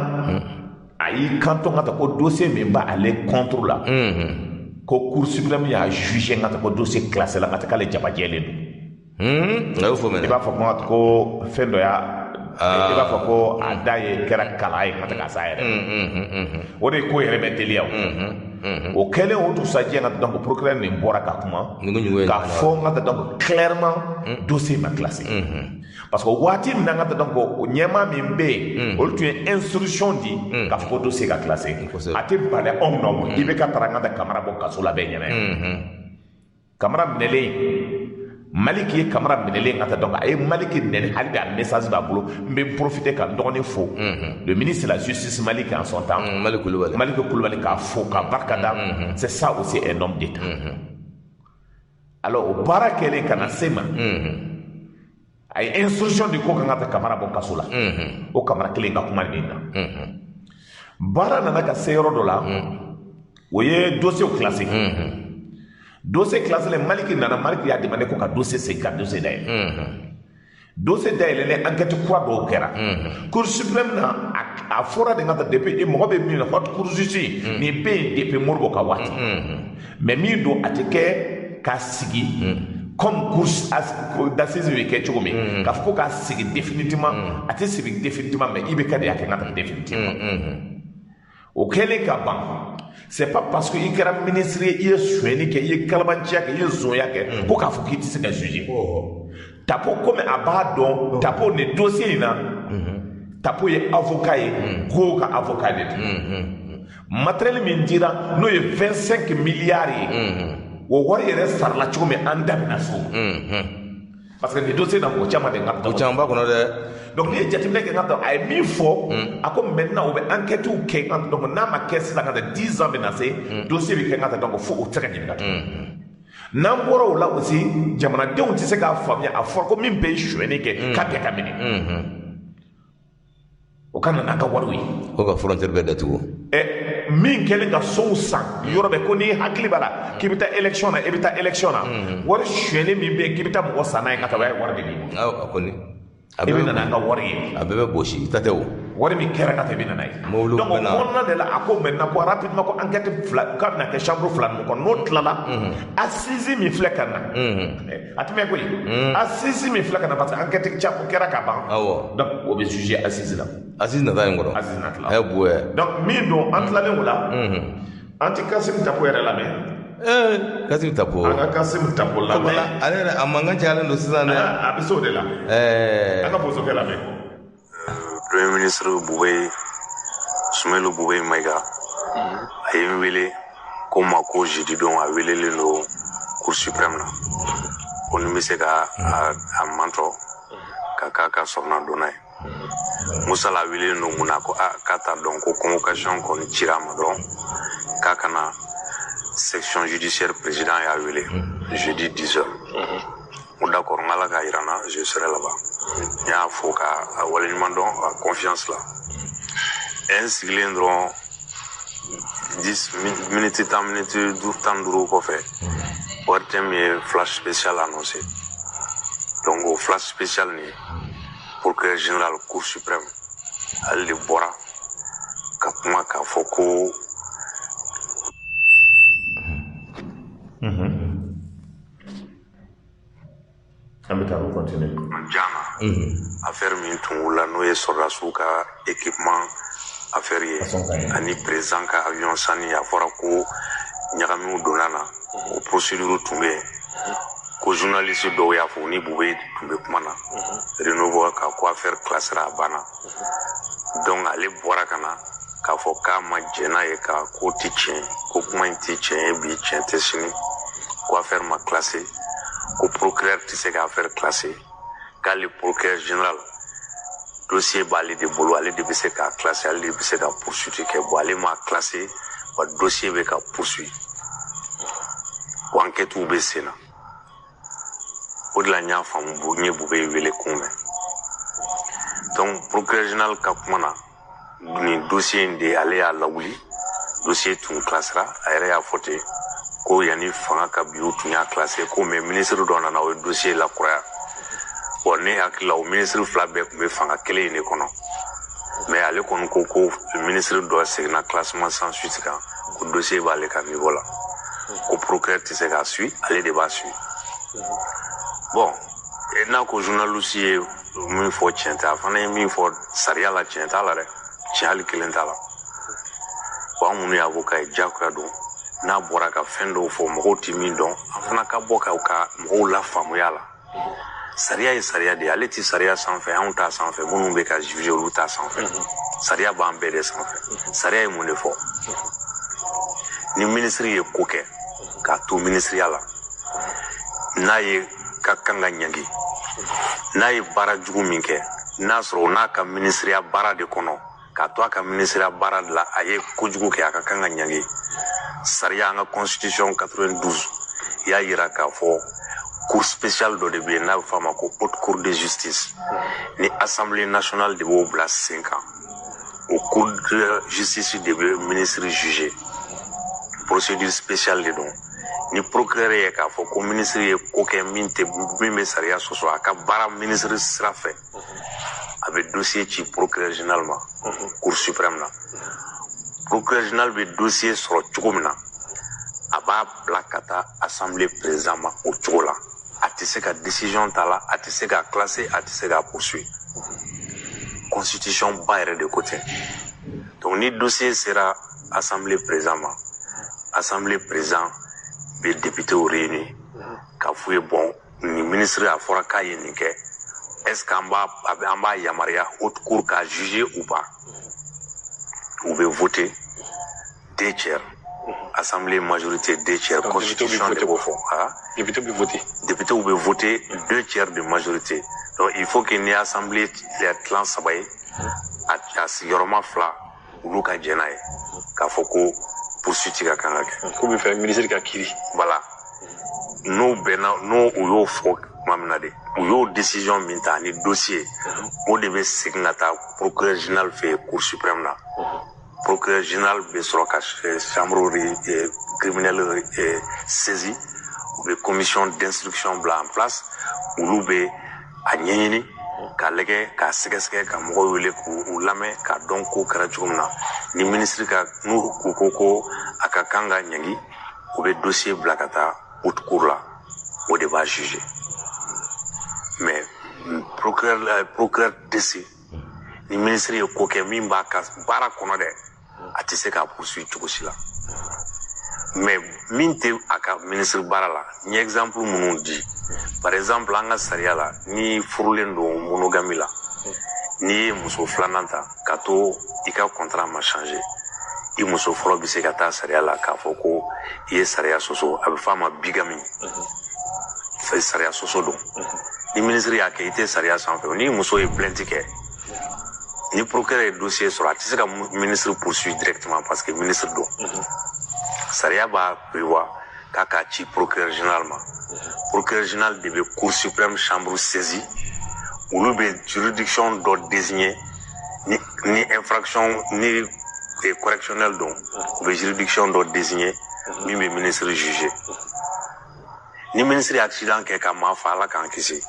a y'i kanto ka taa ko dossier min b'ale contre la ko Cour suprême y'a jugé ka taa ko dossier classé la ka taa k'ale jabajɛlen don i b'a fɔ ko fɛn dɔ y'a i b'a fɔ ko a da ye kɛra kala ye ka tɛmɛ a sa yɛrɛ o de ko yɛrɛ bɛ teliya o kɛlen o dugusajɛ n ka donc procureur nin bɔra ka kuma k'a fɔ n ka donc clairement dossier ma classé parce que waati min na n ka donc o ɲɛmaa min bɛ yen olu tun ye instruction di k'a fɔ ko dossier ka classé a tɛ bali anw nɔ ma i bɛ ka taara n ka Kamara bɔ kaso la bɛɛ ɲɛna Kamara minɛlen Maliki ye Kamara minɛlen ka taa donc a ye Maliki nɛni hali bi a message b'a bolo n bɛ profiter ka n dɔgɔnin fo le ministre de la justice Maliki en son temps Maliki Kulibali k'a fo k'a barika da c'est ça aussi un homme d'État alors o baara kɛlen ka na se ma a ye instruction di ko kan ka taa Kamara bɔ kaso la o Kamara kelen ka kuma nin na baara nana ka se yɔrɔ dɔ la o ye dossier classé dossier classé le Maliki nana Maliki y'a demandé ko ka dossier segin ka dossier dayɛlɛ dossier dayɛlɛlen enquête kura dɔw kɛra cour suprême na a fɔra de ka taa depuis mɔgɔ bɛ min na haute cour justice nin bɛ yen depuis Modibo ka waati mais min don a tɛ kɛ ka sigi comme cour d'assises bɛ kɛ cogo min k'a fɔ ko k'a sigi définitivement a tɛ sigi définitivement mais i bɛ kɛ de y'a kɛ ka taa définitivement o kɛlen ka ban c'est pas parce que i kɛra ministre ye i ye sonyɛli kɛ i ye kalabanciya kɛ i ye zonya kɛ ko k'a fɔ k'i tɛ se ka juger Tapo comme a b'a dɔn Tapo ni dossier in na Tapo ye avocat ye ko ka avocat de matériel min dira n'o ye 25 milliards ye o wari yɛrɛ sarala cogo min an da bɛna so parce que ni dossier na ko caman de ka ko caman b'a kɔnɔ dɛ donc ni ye jateminɛ kɛ ka taa a ye min fɔ a ko maintenant u bɛ enquête kɛ donc n'a ma kɛ sisan ka taa 10 ans bɛna se dossier bɛ kɛ ka taa donc fo o tɛ se ka ɲininka n'an bɔra o la aussi jamanadenw tɛ se k'a faamuya a fɔra ko min bɛ sonyɛli kɛ k'a bɛɛ ka minɛ o ka na n'an ka wariw ye ko ka frontière bɛɛ datugu min kɛlen ka sow san yɔrɔ bɛ ko n'i hakili b'a la k'i bɛ taa élection na i bɛ taa élection na wari sonyɛli min bɛ yen k'i bɛ taa mɔgɔ san n'a ye ka taa o y'a wari de ye a kɔni i bɛ na n'an ka wari ye a bɛɛ bɛ gosi i ta tɛ o wari min kɛra ka taa i bɛ na n'a ye donc o kɔnɔna de la a ko maintenant ko rapidement ko enquête fila k'a bɛna kɛ chambre fila ninnu kɔnɔ n'o tilala assise min filɛ ka na a tɛmɛ koyi assise min filɛ ka na parce que enquête caman kɛra ka ban donc o bɛ juger assise la assise nata yen kɔrɔ assise na tila a ye bonya donc min don an tilalen o la an ti Kassim Tapo yɛrɛ lamɛn Kassim Tapo an ka Kassim Tapo lamɛn ale yɛrɛ a mankan cayalen don sisan dɛ a bɛ se o de la an ka bosokɛ lamɛn Premier ministre Bubey Sumelu Bubey Mayiga a ye n wele ko ma ko jeudi don a welelen don cour suprême na ko ni bɛ se ka a mantɔ ka k'a ka sɔrɔna donna ye Musa la welelen don mun na ko k'a t'a dɔn ko convocation kɔni cira a ma dɔrɔn k'a kana section judiciaire président y'a wele jeudi 10 heures d'accord ngala ka irana je serai là-bas y'a fo ka waleɲuman dɔn a confiance la un sigilen dɔrɔn 10 minutes 10 minutes 15 kɔfɛ ORTM ye flash spécial annoncé donc o flash spécial ni procureur général cour suprême ale de bɔra ka kuma k'a fɔ ko Jana affaire min tun wula n'o ye sɔrɔdasiw ka équipement affaire ye ani président ka avion sanni a fɔra ko ɲagamiw donna na o procédure tun bɛ yen ko journaliste dɔw y'a fɔ ni Bubey tun bɛ kuma na Renouveau ka ko affaire classera a banna donc ale bɔra ka na k'a fɔ k'a ma jɛn n'a ye ka ko tɛ tiɲɛ ko kuma in tɛ tiɲɛ ye bi tiɲɛ tɛ sini ko affaire ma classé ko procureur tɛ se ka affaire classé k'ale procureur général dossier b'ale de bolo ale de bɛ se k'a classé ale de bɛ se ka poursuite kɛ bon ale ma classé wa dossier bɛ ka poursuit wa enquêtew bɛ sen na o de la n y'a faamu n ye Bubey wele kunbɛn donc procureur général ka kuma na nin dossier in de ale y'a lawuli dossier tun classera a yɛrɛ y'a fɔ ten ko yanni fanga ka bi u tun y'a classé ko mais ministre dɔ nana o ye dossier lakuraya bon ne hakili la o ministre fila bɛɛ tun bɛ fanga kelen in de kɔnɔ mais ale kɔni ko ministre dɔ seginna classement sans suite kan ko dossier b'ale ka niveau la ko procureur tɛ se k'a suit ale de b'a suit bon n'a ko journaliste ye min fɔ tiɲɛ tɛ a fana ye min fɔ sariya la tiɲɛ t'a la dɛ tiɲɛ hali kelen t'a la wa an minnu ye avocat ye diyagoya don n'a bɔra ka fɛn dɔw fɔ mɔgɔw tɛ min dɔn an fana ka bɔ ka mɔgɔw lafaamuya la sariya ye sariya de ye ale tɛ sariya sanfɛ anw t'a sanfɛ minnu bɛ ka juger olu t'a sanfɛ sariya b'an bɛɛ de sanfɛ sariya ye mun de fɔ ni minisiri ye ko kɛ k'a to minisiriya la n'a ye ka kan ka ɲangi n'a ye baara jugu min kɛ n'a sɔrɔ n'a ka minisiriya baara de kɔnɔ k'a to a ka minisiriya baara de la a ye kojugu kɛ a ka kan ka ɲangi sariya an ka constitution 92 y'a yira k'a fɔ cour spéciale dɔ de bɛ yen n'a bɛ f'a ma ko haute cour de justice ni assemblée nationale de b'o bila sen kan o cour de justice de bɛ ministre juger procédure spéciale de don ni procureur ye k'a fɔ ko ministre ye ko kɛ min bɛ sariya sɔsɔ a ka baara ministre sira fɛ a bɛ dossier ci procureur général ma cour suprême na procureur général bɛ dossier sɔrɔ cogo min na a b'a bila ka taa assemblée président ma o cogo la a tɛ se ka décision ta la a tɛ se ka classer a tɛ se ka poursuivre constitution ba yɛrɛ de ko tɛ donc ni dossier sera assemblée président ma assemblée président bɛ député réuni k'a f'u ye bon ni ministre a fɔra k'a ye nin kɛ est-ce qu'an b'a yamaruya haute cour k'a juger ou pas u bɛ voter 2 tiers assemblée majorité 2 tiers constitution de b'o fɔ député bɛ voter 2 tiers de majorité donc il faut que ni assemblée tilan 3 ye a sigiyɔrɔma 2 olu ka jɛn n'a ye k'a fɔ ko poursuite ka kan ka kɛ ko bɛ fɛ ministre ka kiiri voilà n'o bɛnna n'o u y'o fɔ tuma min na de u y'o décision min ta ni dossier o de bɛ segin ka taa procureur général fɛ cour suprême na procureur général bɛ sɔrɔ ka chambre criminelle saisie u bɛ commission d'instruction bila en place olu bɛ a ɲɛɲini k'a lajɛ k'a sɛgɛsɛgɛ ka mɔgɔw wele k'u lamɛn k'a dɔn ko kɛra cogo min na ni ministre ka n'u ko a ka kan ka ɲangi u bɛ dossier bila ka taa haute cour la o de b'a juger mais procureur tɛ se ni ministre ye ko kɛ min b'a ka baara kɔnɔ dɛ a tɛ se k'a poursuivre cogo si la mais min tɛ a ka ministre baara la n ye exemple minnu di par exemple an ka sariya la ni furulen don monogamie la n'i ye muso filanan ta ka to i ka contrat ma changer i muso fɔlɔ bɛ se ka taa sariya la k'a fɔ ko i ye sariya sɔsɔ a bɛ f'a ma bigamie sariya sɔsɔ don ni ministre y'a kɛ i tɛ sariya sanfɛ ni muso ye plainte kɛ ni procureur ye dossier sɔrɔ a tɛ se ka ministre poursuivre directement parce que ministre don sariya b'a prévoir k'a k'a ci procureur général ma procureur général de bɛ cour suprême chambre saisie olu bɛ juridiction dɔ désigner ni infraction ni correctionnel don u bɛ juridiction dɔ désigner min bɛ ministre juger ni ministre ye accident kɛ ka maa fa ala k'an kisi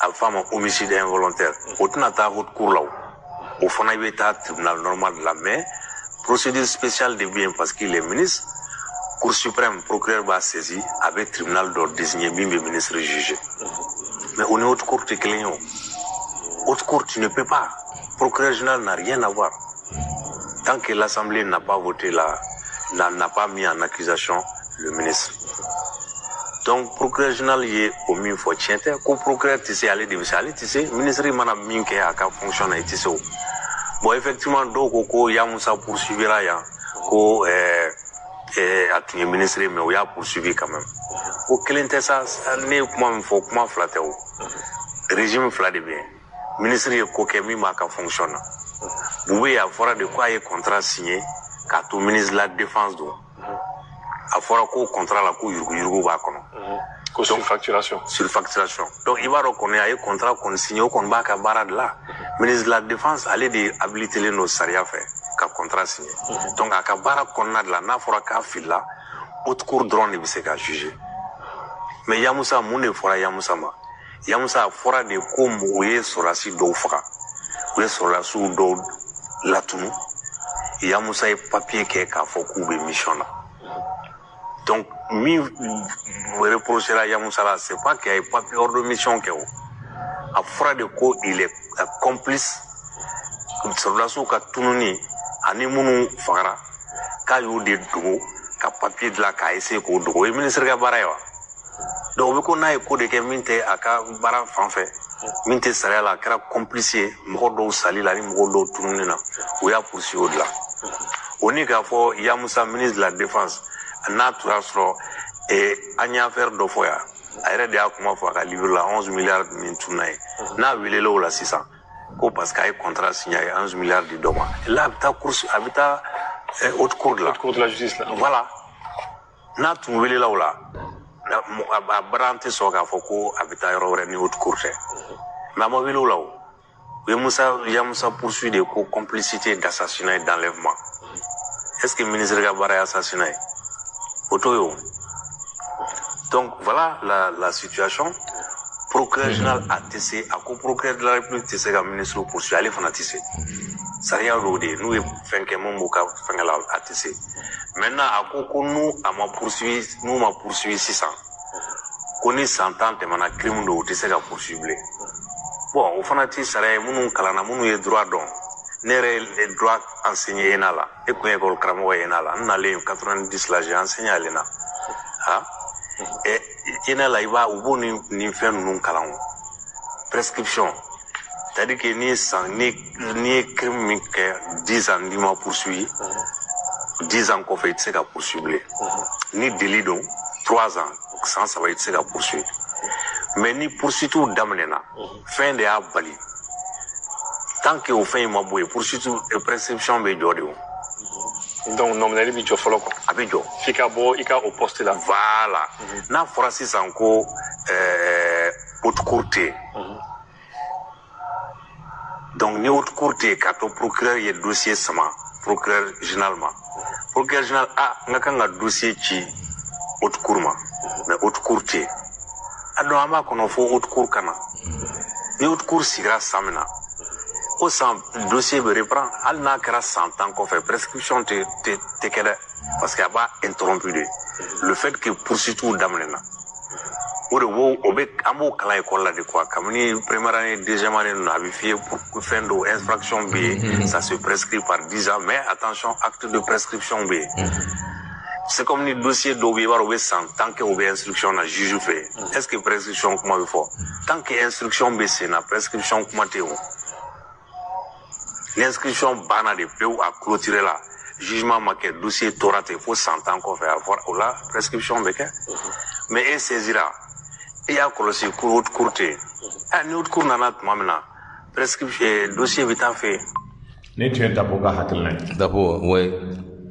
a bɛ f'a ma homicide involontaire o tɛna taa haute cour la o fana i bɛ taa tribunal normal de la mais procédure spéciale de bɛ yen parce qu'il est ministre cour suprême procureur b'a saisi a bɛ tribunal dɔ désigner min bɛ ministre juger mais o ni haute cour tɛ kelen ye o haute cour tu ne peux pas procureur général n'a rien à voir tant que l'Assemblée n'a pas voté n'a pas mis en accusation le ministre. Donc, procureur général ye o min fɔ tiɲɛ tɛ ko procureur tɛ se ale de bɛ se ale tɛ se ministre mana min kɛ a ka fonction na i tɛ se o. Bon, effectivement dɔw ko Yamusa poursuivra yan ko a tun ye ministre mais o y'a poursuivi quand même. O kelen tɛ sa ne ye kuma min fɔ kuma fila tɛ o. Régime fila de bɛ yen. Ministre ye ko kɛ min b'a ka fonction na. Boubé a fɔra de ko a ye contrat signé k'a to ministre de la défense don a fɔra ko contrat la ko yurugu b'a kɔnɔ ko surfacturation donc i b'a dɔn kɔni a ye contrat kɔni signé o kɔni b'a ka baara de la ministre de la défense ale de habilitelen don sariya fɛ ka contrat signé donc a ka baara kɔnɔna de la n'a fɔra k'a filila haute cour dɔrɔn de bɛ se ka juger mais Yamusa mun de fɔra Yamusa ma Yamusa a fɔra de ko o ye sɔrɔdasi dɔw faga u ye sɔrɔdasiw dɔw latunu Yamusa ye papier kɛ k'a fɔ k'u bɛ mission na donc min reprochera Yamusa la c'est pas qu'il y a papier hors de mission kɛ o a fɔra de ko il est complice sɔrɔdasiw ka tununi ani minnu fagara k'a y'u de dogo ka papier dilan k'a essayer k'o dogo o ye ministre ka baara ye wa donc o bɛ ko n'a ye ko de kɛ min tɛ a ka baara fan fɛ min tɛ sariya la a kɛra complice ye mɔgɔ dɔw sali la ni mɔgɔ dɔw tununi na o y'a poursuivi o de la o ni k'a fɔ Yamusa ministre de la défense n'a tora sɔrɔ an y'a affaire dɔ fɔ yan a yɛrɛ de y'a kuma fɔ a ka livre la 11 milliards min tunna ye n'a welela o la sisan ko parce que a ye contrat signé a ye 11 milliards di dɔ ma là a bɛ taa course a bɛ taa haute cour de la Haute cour de la justice là. voilà n'a tun welela o la a baara an tɛ sɔn k'a fɔ ko a bɛ taa yɔrɔ wɛrɛ ni haute cour tɛ mais a ma wele o la o u ye Yamusa poursuivi de ko complicité d'assassinat et d'enlèvement est-ce que ministre ka baara ye assassinat ye o t'o ye o donc voilà la situation procureur général a tɛ se a ko procureur de la république tɛ se ka ministre poursuivi ale fana tɛ se sariya dɔw de ye n'u ye fɛn kɛ mun b'u ka fɛnkɛ la a tɛ se maintenant a ko n'u ma poursuivi sisan ko ni san 10 tɛmɛna crime dɔw u tɛ se ka poursuivi bilen bon o fana tɛ sariya ye minnu kalanna minnu ye droit dɔn ne yɛrɛ ye droit enseigné ENA la e kun ye école karamɔgɔ ye ENA la n nalen 90 la j'ai enseigné à l'ENA ENA la u b'o ni fɛn ninnu kalan o prescription c'est-à-dire que ni ye crime min kɛ 10 ans n'i ma poursuivi 10 ans kɔfɛ i tɛ se ka poursuivi bilen ni délit don 3 ans san 3 i tɛ se ka poursuivi mais ni poursuites daminɛna fɛn de y'a bali tant que o fɛn in ma bɔ yen poursuite prescription bɛ jɔ de o donc nominali bɛ jɔ fɔlɔ quoi a bɛ jɔ f'i ka bɔ i ka o poste la voilà n'a fɔra sisan ko haute cour tɛ yen donc ni haute cour tɛ yen k'a to procureur ye dossier sama procureur général ma procureur général n ka kan ka dossier ci haute cour ma mais haute cour tɛ yen a dɔn an b'a kɔnɔ fo haute cour ka na ni haute cour sigira san min na o san dossier bɛ reprend hali n'a kɛra san 10 kɔfɛ prescription tɛ kɛ dɛ parce que a b'a interrompu de le fait que poursuites daminɛna o de o bɛ an b'o kalan école la de quoi kabini première année deuxième année ninnu a bɛ f'i ye fɛn dɔw infraction bɛ yen ça se prescrit par 10 ans mais attention acte de prescription bɛ yen c'est comme ni dossier dɔw bɛ yen i b'a dɔn o bɛ san tant que o bɛ instruction na juge fɛ est-ce que prescription kuma bɛ fɔ tant que instruction bɛ sen na prescription kuma tɛ yen o l'inscription banna de pewu a clôturé la jugement ma kɛ dossier tora ten fo san 10 kɔfɛ a fɔra o la prescription bɛ kɛ mais e saisira e y'a kɔlɔsi ko haute cour tɛ yen ni haute cour nana tuma min na prescription dossier bɛ taa fɛ ne tun ye Dapo ka hakilina ye Dapo oui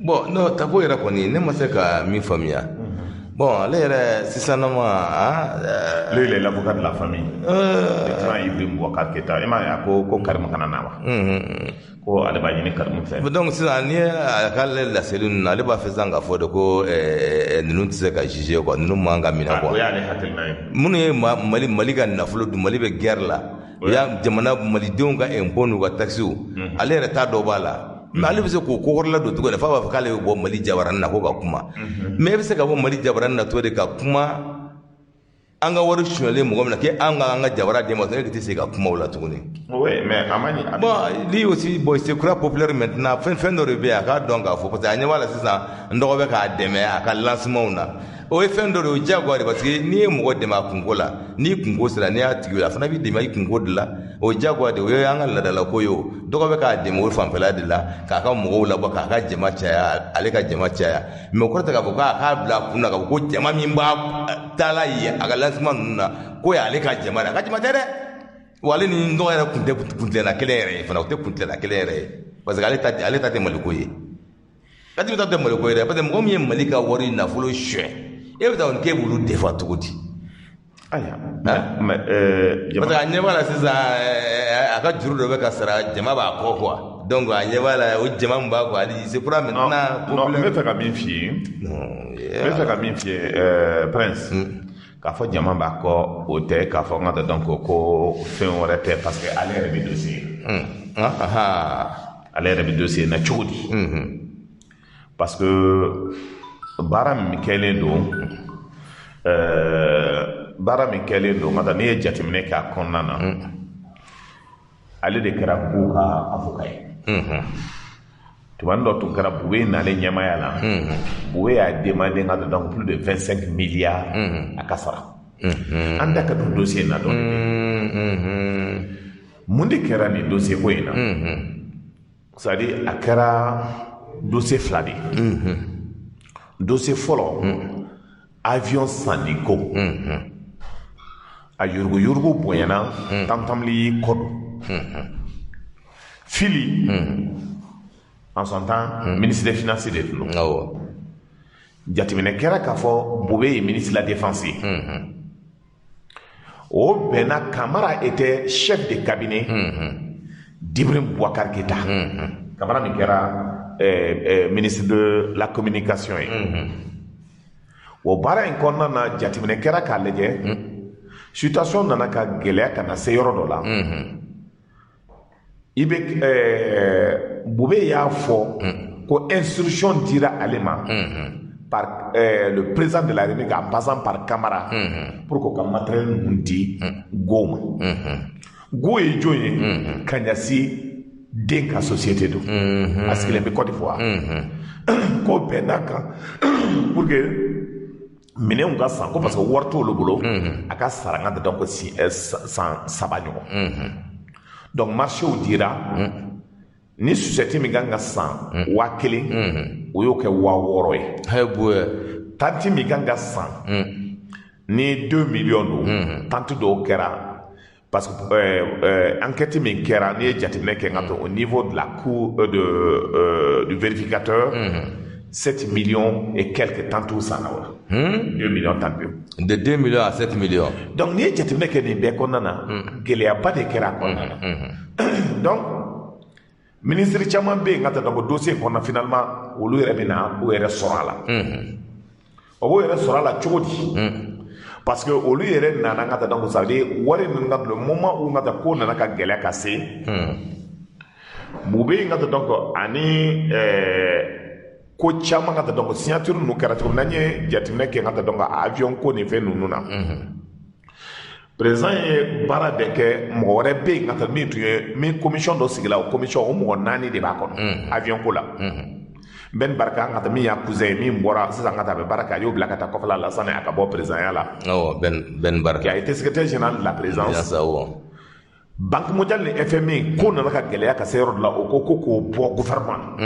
bon non Dapo yɛrɛ kɔni ne ma se ka min faamuya bon ale yɛrɛ sisanama lui il est l'avocat de la famille le grand Ibrahim Boubacar Keita i m'a ye a ko Karimu kana na wa ko ale b'a ɲini Karimu fɛ donc sisan ni a ka laseli ninnu ale b'a fɛ sisan k'a fɔ de ko ninnu tɛ se ka juger quoi ninnu man ka minɛ quoi o y'ale hakilina ye minnu ye Mali ka nafolo dun Mali bɛ guerre la o y'a jamana malidenw ka impôt n'u ka taxes ale yɛrɛ t'a dɔ b'a la mais ale bɛ se k'o ko wɛrɛ la don cogo di f'a b'a fɔ k'ale bɛ bɔ Mali jabaranin na ko ka kuma mais e bɛ se ka bɔ Mali jabaranin na cogo di ka kuma an ka wari suɲɛlen mɔgɔ min na k'an ka jabara d'e ma e tɛ se ka kuma o la tuguni. oui mais a ma ɲi. bon lui aussi bon c'est courant populaire maintenant fɛn dɔ de bɛ yen a k'a dɔn k'a fɔ parce que a ɲɛ b'a la sisan n dɔgɔ bɛ k'a dɛmɛ a ka lancement na o ye fɛn dɔ de ye o diyagoya de parce que n'i ye mɔgɔ dɛmɛ a kunko la n'i kunko sera n'i y'a tigi ye a fana b'i dɛmɛ i kunko de la o ye diyagoya de o ye an ka laadalako ye o dɔgɔ bɛ k'a dɛmɛ o fanfɛla de la k'a ka mɔgɔw labɔ k'a ka jama caya ale ka jama caya mais o kɔrɔ tɛ k'a fɔ k'a bila a kun na k'a fɔ ko jama min b'a taala yen a ka lancement ninnu na ko y'ale ka jama de a ka jama tɛ dɛ wa ale ni n dɔgɔ yɛrɛ kun tɛ kuntilenna kelen yɛrɛ ye fana o tɛ kuntilenna kelen yɛrɛ ye parce que ale ta tɛ Maliko ye Kadimu ta tɛ Maliko ye dɛ parce que mɔgɔ min ye Mali ka wari nafolo suɲɛ e bɛ taa k'e b'olu defa cogo di. Aya parce que a ɲɛ b'a la sisan a ka juru dɔ bɛ ka sara jama b'a kɔ quoi donc a ɲɛ b'a la o jama min b'a kɔ hali c'est pour maintenant. non n bɛ fɛ ka min f'i ye n bɛ fɛ ka min f'i ye Prince k'a fɔ jama b'a kɔ o tɛ k'a fɔ n ka donc ko fɛn wɛrɛ tɛ parce que ale yɛrɛ bɛ dossier ale yɛrɛ bɛ dossier na cogo di parce que baara min kɛlen don baara min kɛlen don nka n'i ye jateminɛ kɛ a kɔnɔna na ale de kɛra Bou ka avocat ye tumani dɔ tun kɛra Bou n'ale ɲɛmaya la Bou y'a demandé nka donc plus de 25 milliards a ka sara an da ka don dossier in na dɔɔni mun de kɛra nin dossier ko in na c'est-à-dire a kɛra dossier fila de ye dossier fɔlɔ avion sanni ko a yurugu bonyana tam-tamli y'i kɔ don Fili en son temps ministre des finances de tun don jateminɛ kɛra k'a fɔ Bou ye ministre de la défense ye o bɛnna Camara était chef de cabinet d'Ibrahim Boubacar Keïta Camara min kɛra ministre de la communication ye o baara in kɔnɔna na jateminɛ kɛra k'a lajɛ situation nana ka gɛlɛya ka na se yɔrɔ dɔ la i bɛ Bou y'a fɔ ko instruction dira ale ma par le président de la République en passant par Camara pour que ka matériel ninnu di Go ma Go ye jɔn ye Kaɲasi den ka société don a sigilen bɛ Côte d'Ivoire ko bɛnna kan pour que minɛnw ka san ko parce que wari t'olu bolo a ka saranga da donc san 3 ɲɔgɔn donc marché dira ni société min kan ka san 1000 o y'o kɛ 6000 ye tanti min kan ka san ni 2 millions don tanti dɔw kɛra parce que enquête min kɛra ni ye jateminɛ kɛ nka au niveau de la cour du vérificateur 7 millions et quelques tantou sana wala 2 millions tantou de 2 millions à 7 millions donc ni ye jateminɛ kɛ nin bɛɛ kɔnɔna na gɛlɛyaba de kɛra a kɔnɔna na donc ministre caman bɛ yen nka donc dossier in kɔnɔ finalement olu yɛrɛ bɛna o yɛrɛ sɔrɔ a la o b'o yɛrɛ sɔrɔ a la cogo di parce que olu yɛrɛ nana nka donc ça veut dire wari ninnu ka le moment où nka ko nana ka gɛlɛya ka se Bou bɛ yen nka donc ani ko caman ka donc signature ninnu kɛra cogo min n'an ye jateminɛ kɛ nka donc avion ko ni fɛn ninnu na président ye baara bɛɛ kɛ mɔgɔ wɛrɛ bɛ yen nka min tun ye min commission dɔ sigila o commission o mɔgɔ 4 de b'a kɔnɔ avion ko la Ben Barka nka min y'a cousin ye min bɔra sisan nka a bɛ baara kɛ a y'o bila ka taa kɔfɛla la sani a ka bɔ présidenya la Ben Barka qui a été secrétaire général de la présidence Banque mondiale ni FMI ko nana ka gɛlɛya ka se yɔrɔ dɔ la o ko k'o bɔ gouvernement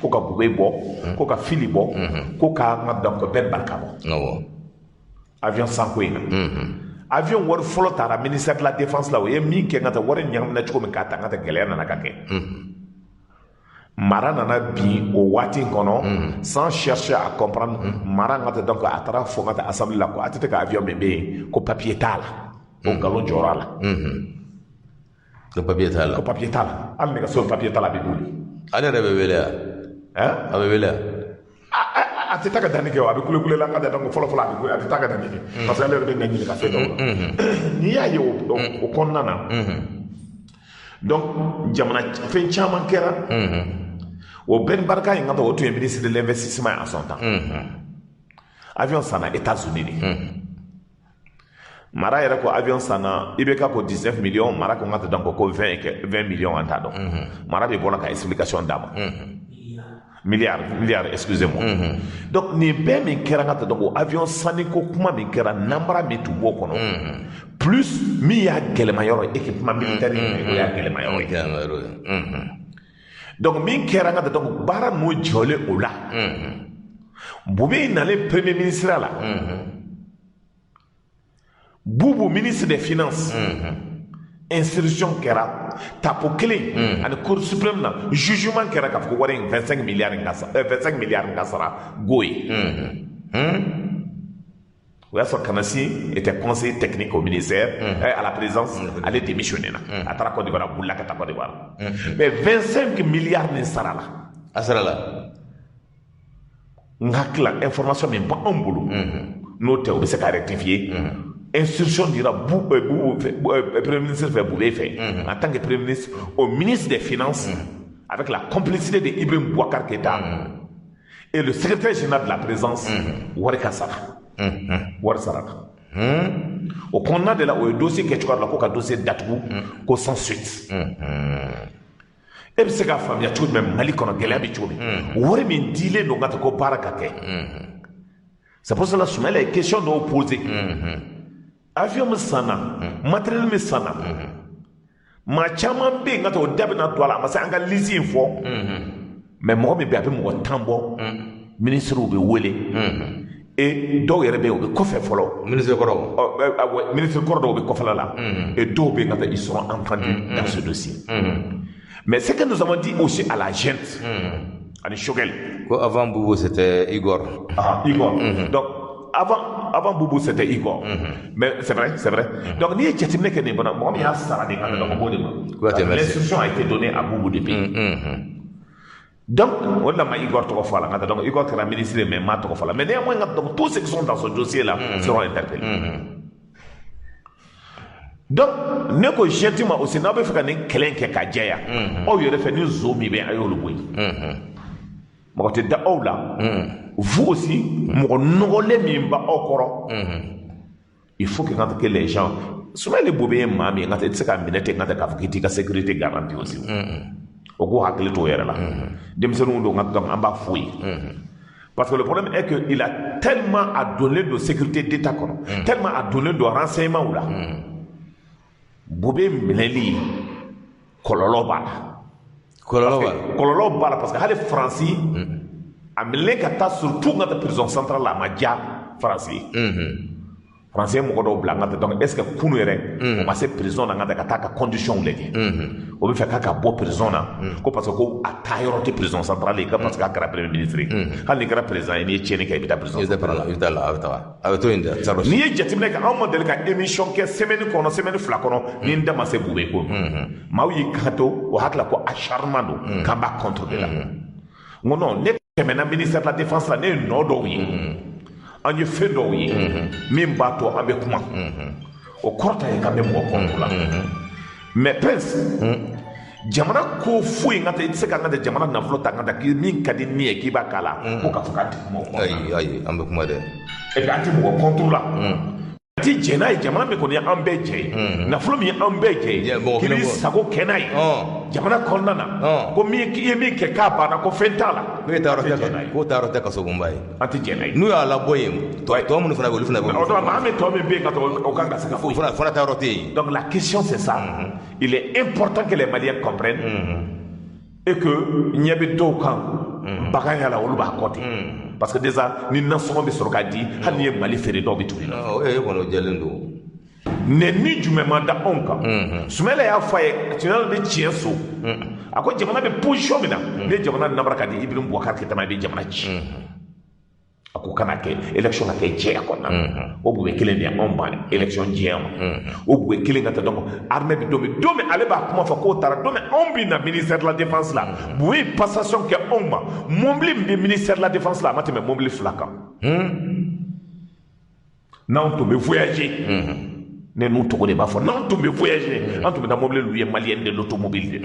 ko ka Bou bɔ ko ka Fili bɔ ko ka nka donc Ben Barka bɔ avion sanko in na avion wari fɔlɔ taara ministère de la défense la o ye min kɛ nka ta wari ɲagamina cogo min k'a ta nka ta gɛlɛya nana ka kɛ mara nana bi o waati in kɔnɔ sans chercher à comprendre mara nka ta donc a taara fɔ nka ta assemblée la ko a tɛ ka avion min bɛ yen ko papier t'a la o nkalon jɔra a la ko papier t'a la ko papier t'a la hali nɛgɛso papier t'a la a bɛ boli ale yɛrɛ bɛ wele a bɛ wele a tɛ taa ka danni kɛ o a bɛ kule la nka ta donc fɔlɔ a bɛ kule a tɛ taa ka danni kɛ parce que ale yɛrɛ bɛ ɲɛɲini ka fɛn dɔw la n'i y'a ye o kɔnɔna na donc jamana fɛn caman kɛra o Ben Barka in nka o tun ye ministre de l'investissement à son temps avion sanna États-Unis de mara yɛrɛ ko avion sanna IBK ko 19 millions mara ko nka ta donc ko 20 millions an t'a dɔn mara bɛ bɔra ka explication d'a ma milliard excusez-moi donc nin bɛɛ min kɛra nka ta donc avion sanni ko kuma min kɛra namara min tun b'o kɔnɔ plus min y'a gɛlɛma yɔrɔ équipement militaire o y'a gɛlɛma yɔrɔ ye donc min kɛra nka ta donc baara ninnu jɔlen o la Bou nalen premier ministre la Boubou ministre des finances instruction kɛra tapo kelen ani cour suprême na jugement kɛra k'a fɔ ko wari in 25 milliards ka sara Go ye o y'a sɔrɔ Kanasi était conseiller technique au ministère à la présidence ale démissionné na a taara Côte d'Ivoire a bolila ka taa Côte d'Ivoire mais 25 milliards nin sara la a sara la n hakili la information min b'an bolo n'o tɛ o bɛ se ka rectifier instruction dira premier ministre fait Bou fait en tant que premier ministre au ministre des finances avec la complicité de Ibrahim Boubacar Keïta et le secrétaire général de la présidence wari ka sara wari sara o kɔnɔna de la o ye dossier kɛ cogoya dɔ la ko ka dossier datugu ko sans suite e bɛ se ka faamuya cogo jumɛn Mali kɔnɔ gɛlɛya bɛ cogo min wari min dilen don ka ta ko baara ka kɛ c'est pour cela Soumaïla ye question dɔw poser avion min sanna matériel min sanna maa caman bɛ yen ka ta o da bɛ na don a la a ma se an ka liste in fɔ mais mɔgɔ min bɛ yen a bɛ mɔgɔ 10 bɔ ministres bɛ wele et dɔw yɛrɛ bɛ yen o bɛ kɔfɛ fɔlɔ ministre kɔrɔ dɔw bɛ kɔfɛla la et dɔw bɛ yen ka ta ils seront entendus dans ce dossier mais ce que nous avons dit aussi à la gente ani Choguel avant Boubou c'était Igor donc avant Boubou c'était Igor mais c'est vrai donc n'i ye jateminɛ kɛ nin bana mɔgɔ min y'a sara de ka dɔn ka bɔ de ma l'instruction a été donnée à Boubou depuis donc o de la ma Igor tɔgɔ fɔ a la donc Igor kɛra ministre mais ma tɔgɔ fɔ a la mais néanmoins donc tous ceux qui sont dans ce dossier là seront interpellés donc ne ko jeti ma aussi n'a bɛ fɛ ka nin kɛlɛ in kɛ ka jɛya aw yɛrɛ fɛ ni zo min bɛ a y'olu bɔ yen mɔgɔ tɛ da aw la vous aussi mɔgɔ nɔgɔlen min b'a aw kɔrɔ il faut que quand que les gens Soumaïla Boubé ye maa min ye nka tɛ se ka minɛ ten nka tɛ k'a fɔ k'i t'i ka sécurité garantie aussi o k'u hakili t'o yɛrɛ la denmisɛnninw don nka donc an b'a f'u ye parce que le problème est que il a tellement à donner de sécurité d'État kɔnɔ tellement à donner de renseignement la Boubé minɛli kɔlɔlɔ b'a la kɔlɔlɔ b'a la parce que hali Faransi a minɛlen ka taa surtout nka taa prison centrale la a ma diya Faransi Faransi ye mɔgɔ dɔw bila nka donc est ce que kunu yɛrɛ o ma se prison na nka ka taa ka condition lajɛ o bɛ fɛ k'a ka bɔ prison na ko parce que ko a taa yɔrɔ tɛ prison centrale ye parce que a kɛra premier ministre ye hali n'i kɛra président ye n'i ye tiɲɛni kɛ i bɛ taa prison centrale la a bɛ to yen dɛ n'i ye jateminɛ kɛ anw ma deli ka émission kɛ semaine kɔnɔ semaine 2 kɔnɔ ni n da ma se Boubé ko maaw y'i kan to o hakili ko acharnement don k'an b'a contrôler la n ko non ne tɛmɛna ministère de la défense la ne ye nɔ dɔw ye an ye fɛn dɔw ye min b'a to an bɛ kuma o kɔrɔta ye k'an bɛ mɔgɔ kɔntu la mais prince jamana ko foyi nka tɛ i tɛ se ka nka tɛ jamana nafolo ta nka tɛ min ka di ni ye k'i b'a k'a la ko k'a fɔ k'a tɛ kuma o kɔnɔ ayi an bɛ kuma dɛ et puis an tɛ mɔgɔ kɔntu la a tɛ jɛ n'a ye jamana min kɔni ye an bɛɛ jɛ ye nafolo min ye an bɛɛ jɛ ye k'i b'i sago kɛ n'a ye jamana kɔnɔna na ko i ye min kɛ k'a banna ko fɛn t'a la k'o taayɔrɔ tɛ kasogunba ye an tɛ jɛ n'a ye n'u y'a labɔ yen tɔ minnu fana bɛ olu fana bɛ o tuma an bɛ tɔ min bɛ yen ka o kan ka se ka foyi fana taayɔrɔ tɛ yen donc la question c'est ça il est important que les Maliens comprennent et que ɲɛ bɛ dɔw kan bagan y'a la olu b'a kɔ ten parce que déjà ni nasɔngɔ bɛ sɔrɔ k'a di hali n'i ye Mali feere dɔw bɛ tugu i la e kɔni o jɛlen don ni jumɛn ma da anw kan Soumaïla y'a fɔ a ye Soumaïla bɛ tiɲɛ so a ko jamana bɛ position min na ni jamana nabara ka di Ibrahim Boubacar Keïta i bɛ jamana ci a ko kana kɛ élection ka kɛ jɛya kɔnɔna o Boubé kelen de ye anw ban élection jɛya ma o Boubé kelen ka taa donc armée bɛ don min ale b'a kuma fɔ k'o taara don min anw bɛ na ministère de la défense la Boubé ye passation kɛ anw ma mobili min bɛ ministère de la défense la a ma tɛmɛ mobili 2 kan n'anw tun bɛ voyager ne n'u tɔgɔ de b'a fɔ n'anw tun bɛ voyager an tun bɛ taa mobili lu ye maliyɛn de l'automobile de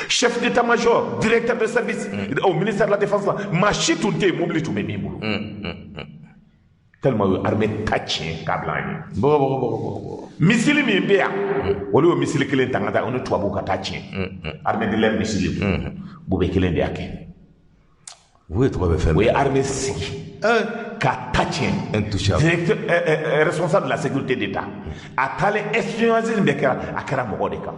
chef d'état-major directeur de service au ministère de la défense la maa si tun tɛ yen mobili tun bɛ min bolo tellement o ye armée ta tiɲɛ k'a bila an ye misili min bɛ yan olu ye misili kelen ta ka taa o ni tubabuw ka taa tiɲɛ armée de l'air misili Boubé kelen de y'a kɛ o ye tɔgɔ bɛ fɛn o ye armée sigi ka ta tiɲɛ directeur responsable de la sécurité d'État a taalen espionnage min bɛ kɛra a kɛra mɔgɔ de kan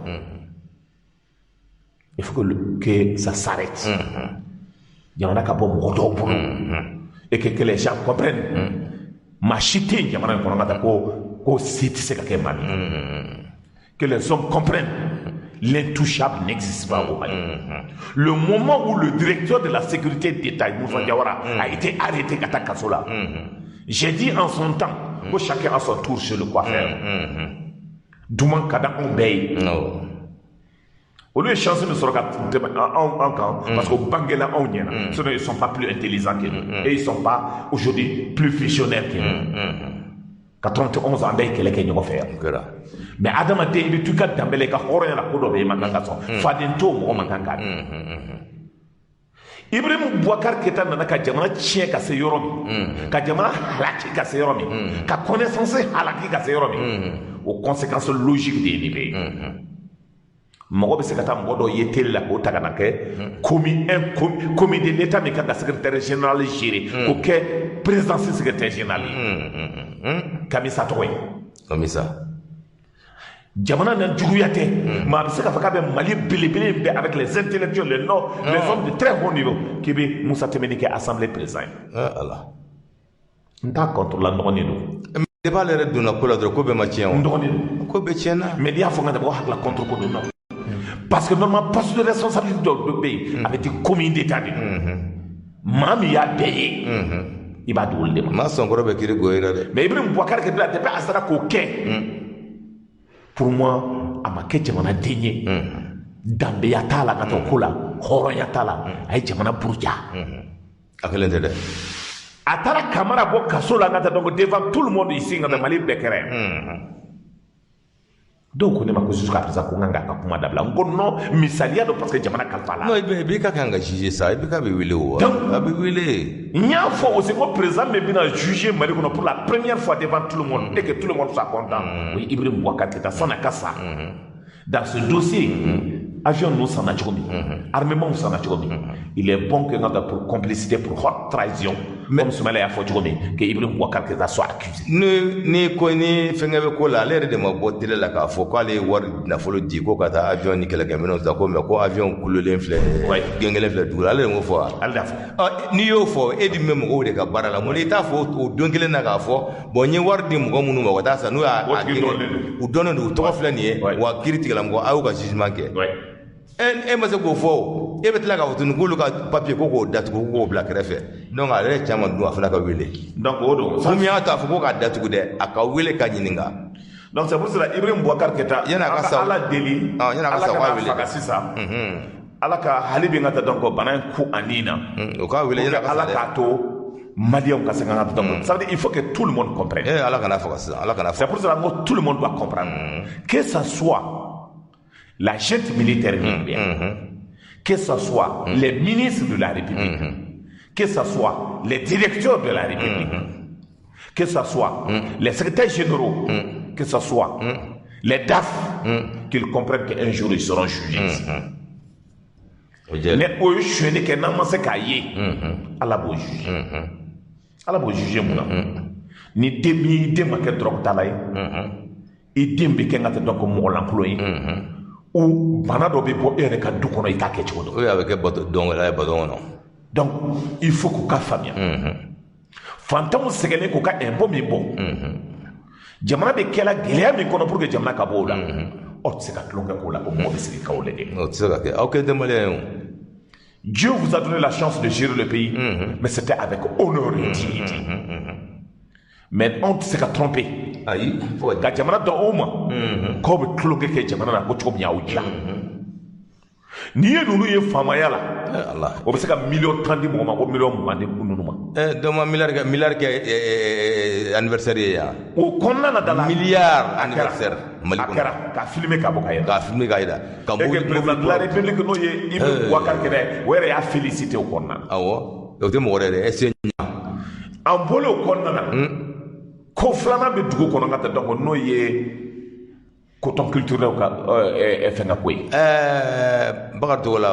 il faut que ça s'arrête jamana ka bɔ mɔgɔ dɔw bolo et que les gens comprennent maa si tɛ yen jamana in kɔnɔ ka taa ko si tɛ se ka kɛ Mali que les hommes comprennent l'intouchable n'existe pas au Mali. Le moment où le directeur de la sécurité d'État, Moussa Diawara, a été arrêté à Takasola, j'ai dit en son temps que chacun a son tour chez le coiffeur. Douman Kada Ombey. Au lieu de chancer de Soroka en camp, parce qu'au Bangela, ils ne sont pas plus intelligents que nous. Et ils ne sont pas aujourd'hui plus visionnaires que nous. 91 ans bɛɛ kɛlɛ kɛ ɲɔgɔn fɛ yan mais adamaden i bɛ to i ka danbɛlɛ i ka hɔrɔnya la ko dɔ bɛ yen i man kan ka sɔn faden to mɔgɔ man kan ka Ibrahim Boubacar Keïta nana ka jamana tiɲɛ ka se yɔrɔ min ka jamana halaki ka se yɔrɔ min ka connaissance halaki ka se yɔrɔ min o conséquence logique de ye nin bɛɛ ye mɔgɔ bɛ se ka taa mɔgɔ dɔ ye télé la k'o ta ka na kɛ commis de l'état min kan ka secrétaire général gérer k'o kɛ présidence secrétaire général ye Kamisa tɔgɔ ye Kamisa jamana na juguya tɛ maa bɛ se k'a fɔ k'a bɛ Mali belebele bɛɛ avec les intellectuels les hommes de très haut niveau k'i bɛ Musa Tɛmɛni kɛ assemblée président ye ala n t'a contre la n dɔgɔnin don de b'ale yɛrɛ donna ko la dɔrɔn ko bɛɛ ma tiɲɛ o n dɔgɔnin don ko bɛɛ tiɲɛna mais n'i y'a fɔ n ka mɔgɔ hakili la contre ko don non parce que normalement poste de responsabilité dɔ bɛ yen a bɛ di commune d'état de maa min y'a bɛɛ ye i b'a dogo olu de ma maa sɔnkɔrɔ bɛ kiri goyi la dɛ mais Ibrahim Boubacar Keïta depuis a sera k'o kɛ pour moi a ma kɛ jamanaden ye danbeya t'a la ka taa ko la hɔrɔnya t'a la a ye jamana buruja a kelen tɛ dɛ a taara Kamara bɔ kaso la ka taa donc devant tout le monde ici nka Mali bɛɛ kɛrɛ dɔw ko ne ma ko jusqu'à présent ko n kan k'a ka kuma dabila n ko non misaliya dɔ parce que jamana kalifa la non i b'i ka kan ka juger sa i b'i ka bɛ wele o wa a bɛ wele n y'a fɔ aussi ko président min bɛna juger Mali kɔnɔ pour la première fois devant tout le monde et que tout le monde soit content o ye Ibrahim Boubacar Keïta sɔnni a ka sa dans ce dossier avion nous s'en a cogo min armement s'en a cogo min il est bon que n ka pour complicité pour haute trahison comme Soumaïla y'a fɔ cogo min que Ibrahim Boubacar Keïta soit accusé ni ko ni fɛngɛ bɛ ko la ale yɛrɛ de ma bɔ télé la k'a fɔ k'ale ye wari nafolo di ko ka taa avion ni kɛlɛkɛminɛnw ta ko mais ko avion kulolen filɛ den kelen filɛ dugu la ale de m'o fɔ wa ale y'a fɔ n'i y'o fɔ e dun bɛ mɔgɔw de ka baara la mun i t'a fɔ o don kelen na k'a fɔ bon n ye wari di mɔgɔ minnu ma ka taa san n'u y'a u dɔnnen don u tɔgɔ filɛ nin ye wa kiiri tigɛla mɔgɔ a y'u ka jugement kɛ e ma se k'o fɔ o e bɛ tila k'a fɔ tuguni k'olu ka papier ko k'o datugu k'o bila kɛrɛfɛ donc ale yɛrɛ caman dun a fana ka wele donc o don comme y'a t'a fɔ ko k'a datugu dɛ a ka wele ka ɲininka donc c'est pour cela Ibrahim Boubacar Keïta yan'a ka sa ala deli yan'a ka sa k'a wele faga sisan ala ka hali bi n ka taa donc bana in ku a nin na o k'a wele yan'a ka sa ala k'a to Maliens ka se ka taa donc ça veut dire il faut que tout le monde comprenne ala kana faga sisan ala kana c'est pour cela que tout le monde doit comprendre que ça soit la junte militaire que ce soit les ministres de la République, que ce soit les directeurs de la République, que ce soit les secrétaires généraux, que ce soit les DAF, qu'ils comprennent qu'un jour ils seront jugés. Mais au juge, que n'a pas qu'à y Allah va juger. Allah va juger moi. Ni demi démarqué drogue talaï, et demi qu'un gâteau donc mon l'employé. Ou bana dɔ bɛ bɔ e yɛrɛ ka du kɔnɔ i t'a kɛ cogo dɔn. o y'a bɛ kɛ bateau dɔn la ye bateau kɔnɔ. donc il faut k'u ka faamuya. fantanw sɛgɛnnen k'u ka impôt min bɔ. jamana bɛ kɛla gɛlɛya min kɔnɔ pour que jamana ka bɔ o la. aw tɛ se ka tulonkɛ k'o la o mɔgɔ bɛ sigi k'aw lajɛ. o tɛ se ka kɛ aw kɛ tɛ maliyɛn ye o. Dieu vous a donné la chance de gérer le pays. Mais c'était avec honneur et dignité. Mais on tɛ se ka tromper. ayi ka jamana dɔn o ma k'aw bɛ tulonkɛ kɛ jamana na ko cogo min y'aw dilan n'i ye ninnu ye faamaya la o bɛ se ka miliyɔn 10 di mɔgɔ ma ko miliyɔn 20 di ninnu ma. dɔ ma miliyari kɛ anniversaire ye yan. o kɔnɔna na da la miliyari anniversaire mali kɔnɔ a kɛra ka filmer ka bɔ ka yɛlɛ. k'a filmer ka yɛlɛ. ka mobili président de la république n'o ye Ibrahim Boubacar Keïta o yɛrɛ y'a félicité o kɔnɔna na. awɔ o tɛ mɔgɔ wɛrɛ dɛ ɛsɛ ɲa. an bɔlen o kɔnɔna na. ko filanan bɛ dugu kɔnɔ ka taa donc n'o ye coton culturel ka fɛn ka ko ye. Bakari Togola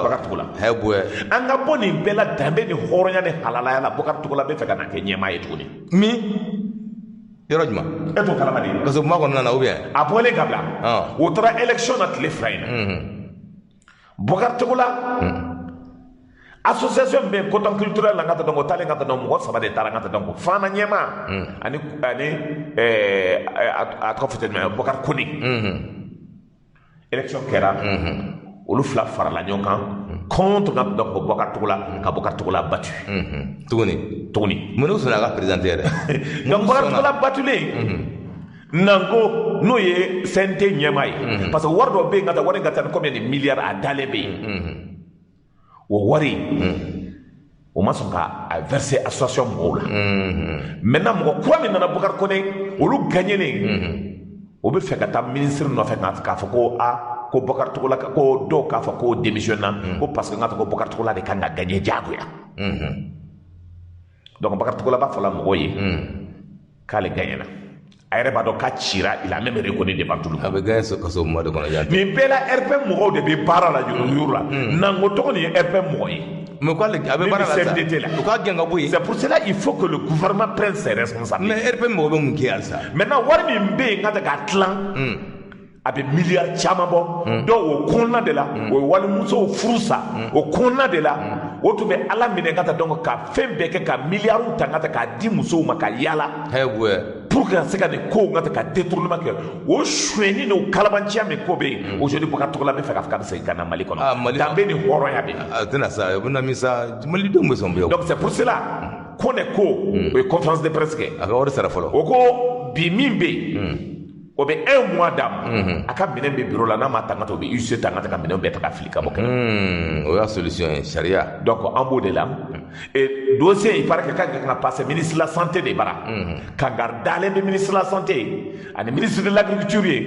hɛ bonya. an ka bɔ nin bɛɛ la danbe ni hɔrɔnya ni halalaya la Bakari Togola bɛ fɛ ka na kɛ ɲɛmaa ye tuguni. min yɔrɔ jumɛn. e t'o kalama de. parce que kuma kɔnɔna na ou bien. a bɔlen ka bila. o taara élection na tile fila in na. Bakari Togola. association bɛ coton culturel la n ka taa dɔn o taalen ka taa dɔn mɔgɔ 3 de taara n ka taa dɔn Fana Ɲɛma ani a tɔgɔ fɔ tɛ Bakari Kone élection kɛra olu fila farala ɲɔgɔn kan contre n ka taa dɔn Bakari Togola ka Bakari Togola battu tuguni mun n'u sɔnna a ka présidenter yɛrɛ. donc Bakari Togola battulen nanko n'o ye CNT ɲɛmaa ye parce que wari dɔ bɛ yen ka taa wari ka taa ni combien de milliards a dalen bɛ yen. o wari o ma sɔn ka verser association mɔgɔw la maintenant mɔgɔ kura min nana Bakari Kone olu gagnelen o bɛ fɛ ka taa ministre nɔfɛ k'a fɔ ko ko Bokar Togola ko do ka fa ko démissionna ko parce que ngata ko Bokar Togola de kan gagner jagoya donc Bokar Togola ba fala mo yi kale gagnena ayre ba do ka chira il a même reconnu devant tout le monde avec gagné ce que so mo de kono yante mais bela RP mo de be bara la yura nango to ni RP mo yi mais quoi avec bara la quoi ganga boy c'est pour cela il faut que le gouvernement prenne ses responsabilités mais RP mo be mun ki alsa maintenant war mi mbe ngata ka clan abe milliard chamabo do o konna de la o wali muso furusa o konna de la o to be ala mine ngata donc ka fembe ke ka milliard tangata ka di muso ma ka yala pour que se ka de ko ngata ka détournement ke o shweni no kalabantia me ko be aujourd'hui pour ka to la me fa ka se kana mali kono tambe ni horo ya be tena sa buna misa mali do mbeso mbe donc c'est pour cela qu'on est ko conférence de presse ke aka wori sara folo o ko bi mimbe o be 1 mois d'am aka minen be bureau la na ma tangata be UC tangata ka minen be ta Afrique mo o ya solution sharia donc en beau de là et dossier il paraît que quand on a passé ministre de la santé des bara quand gardale le ministre de la santé et ministre de l'agriculture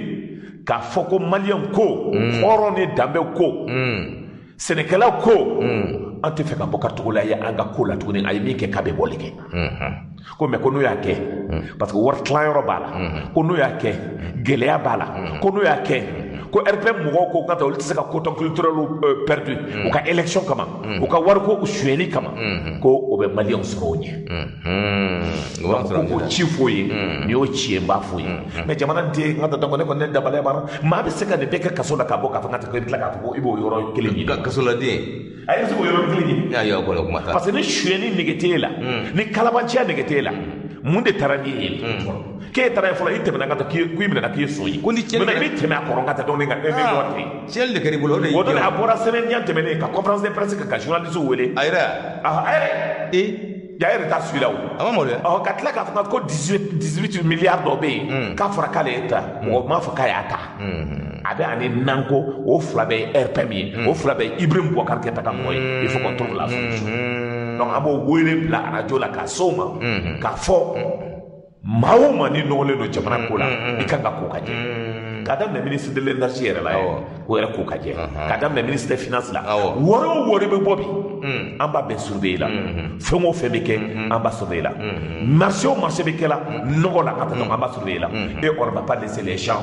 ka foko malien ko horone dambe ko sénégalais ko ante fe ka Bokar Togola ya anga ko la tuguni ay mi ke kabe bolike ko me ko no yake parce que war clan bala ko no yake gelea bala ko no yake ko RPM mo ko kata o tsaka ko ton culturel perdu o ka élection kama o ka war ko ushweli kama ko o be malien sronye ko chifoye ni o chiemba foye mais jamana de ngata dongo ne ko ne dabale bara ma be seka de beka kaso da ka boka fa ngata ko itla ka ko ibo yoro keleni kaso la de ay so yoro keleni ya ko ko mata parce que ni shweni negetela ni kalabantia negetela munde tarani ke tara fola itte na ngata ki mi na ki soyi ko ni chel ni teme akoro ngata don nga ebe dote chel de kari bulo de wodo na abora senen nyante mene ka conférence de presse ka journaliste wele ayra ayra ya ayra ta suila o amamo le katla ka fa ko 18 milliards d'obé ka fora kale eta mo ma fa kaya ata abe ani nanko o flabe RPM o flabe Ibrahim Boubacar Keita ka moy il faut qu'on trouve la solution donc abo wele la radio la ka soma ka fo mauma ni nole no jamana ko la ikanga ko kaje kadam le ministre de l'énergie era la o era ko kaje kadam le ministre des finances la woro be bobi amba be surveiller la fengo febeke amba surveiller la marché be kala nogo la kata amba surveiller la et on va pas laisser les gens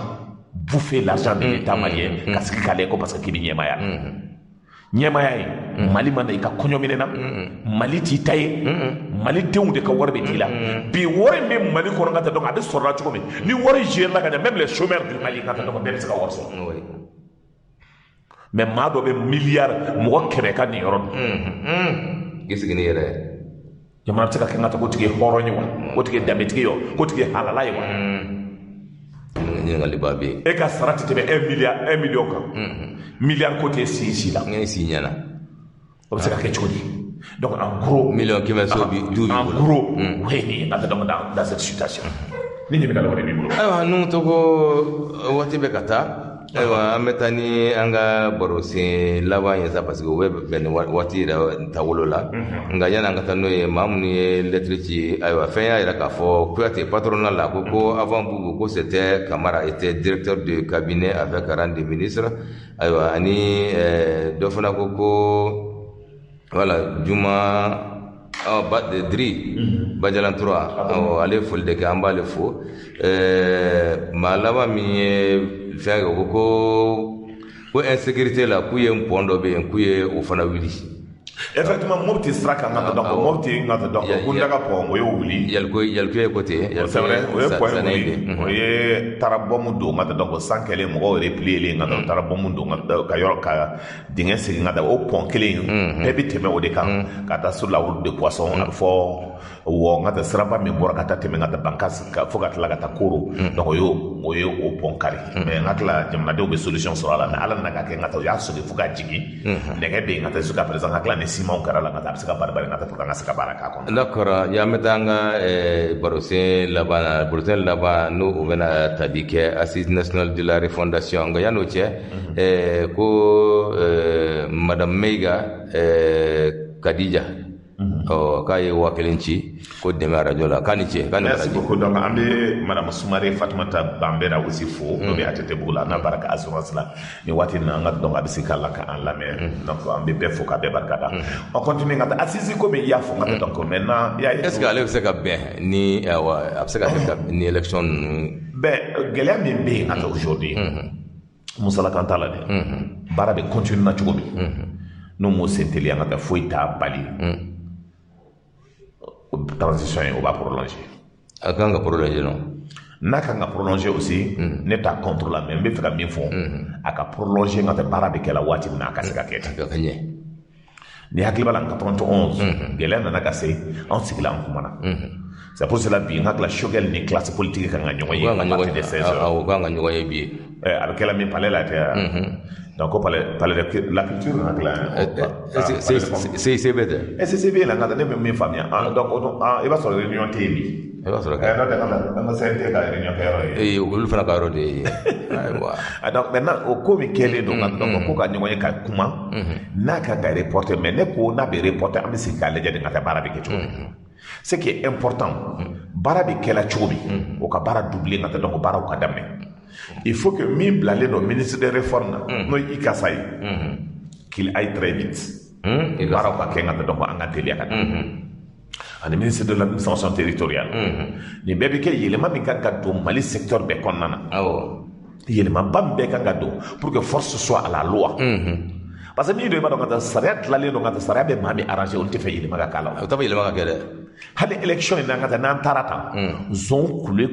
bouffer l'argent de l'État malien parce que kale ko parce que kibi nyema ya nyema ya mali man ka konyo minena mali ti tay mali tewu de ka warbe ti la bi wore me mali ko ngata donc ade sorra to mi ni wore jeer la même les chômeurs du mali ngata donc be ska worso mais ma do be milliard mo kebe ka ni yoron gis gini yere jamana tsaka ngata ko tige horo ni wa ko tige dambe tige yo ko tige halala yi wa ni ngali babi e ka sarati tebe 1 million ka milliard côté si la ngai si nyana o se ka ke chodi donc en gros million qui va so bi du en gros oui ni ata donc dans cette situation ni nyebe kala woni mi bulo aywa nu to ko wati be kata aywa ametani anga borose lava yesa parce que web ben wati da tawolola nga yana nga tano e mamni lettre ci aywa feya ira ka fo ko ate patronal la ko avant Boubou ko c'était Camara était directeur de cabinet avec rang de ministre aywa ani dofana ko voilà Juma Badjalan 3 ale fol de kamba le fo malaba mi fɛn ko insécurité la ku ye mpondo be ku ye o fana wili effectivement mobti straka ngata donc mobti ngata donc ku ndaga po mo yo wuli yal ko côté c'est vrai o ye point o ye tarabomu do ngata donc sans kele mo replier le ngata tarabomu do ngata ka yoro ka dinga sigi ngata o point kele pebi teme o de kan kata sur la route de poisson fo wo ngata srapa mi bora kata teme ngata bankas ka fo kata lagata koro donc o ye o point kari mais ngata la jamna de be solution sur ala na ala na ka ke ngata ya so de fuga jigi ndege be ngata suka présent ngata ne simon karala ngata sika barbar ngata pour ngata sika baraka ko d'accord ya metanga borosé là-bas nous on vena tabike assise nationale de la refondation nga yano che ko madame Meiga Khadija oh kay wa kelenci ko deme radio la kanice merci beaucoup donc ambe madame Soumare Fatoumata Bambera aussi fo no be atete bula na baraka assurance la ni wati na ngat donc abisika la ka en la mer donc ambe be fo ka be barkada on continue ngat assisi ko be ya fo ngat donc maintenant ya est-ce que allez c'est ka ben ni absaka ni élection ben gele mi be ngat aujourd'hui musala kantala de bara be continue na chugo bi no mo senteli ngat fo ita bali transition on va prolonger. Quand on prolonger non. N'a qu'à prolonger aussi, n'est pas contre la même, mais faire bien fond. À qu'à prolonger notre barabe qu'elle a watté n'a qu'à se caquer. Ni hakliba la 91, gelen n'a qu'à se en cycle en kumana. C'est pour cela bien que la chogel ni classe politique quand on y a des 16 heures. Avec elle a mis palais la terre. Donc on parle de la culture c'est bête et c'est bien là quand on est même famille donc il va sur la réunion TV il va sur la réunion et on fait la parole donc maintenant au comme quel donc ko ka nyonye ka kuma na ka ga reporter mais ne ko na be reporter am si ka leje de ngata barabi ke chobi ce qui est important barabi ke la chobi o ka bara doubler ngata donc bara o ka damé. Il faut que Mim Blalé, le ministre des Réformes, qu'il aille très vite. Il va le ministre de l'administration territoriale. Il y a des Mali secteur de Konana. Il y a des pour que force soit à la loi. Parce que nous devons dire que ça l'arrêt arrangé on te fait il m'a kala. Hali élection ina ngata nan tarata zon kule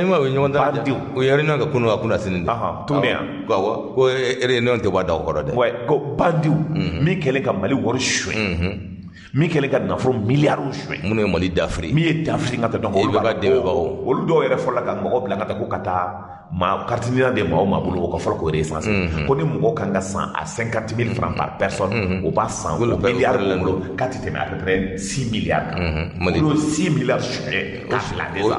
ma we nyonda o yari na ka kuno akuna sininde tumbe ko réunion te wada ko de ouais ko bandiu mi kele ka Mali wor shwe mi kele ka na from milliard shwe mun Mali d'Afrique mi d'Afrique ngata donc o ba de ba o lu do yere fola ka ngo bla ngata ko kata ma cartinina de ma bulu ko fol ko recensé ko ni mo kanga 100 à 50 000 francs par personne au bas 100 milliards quand tu à peu près 6 milliards 6 milliards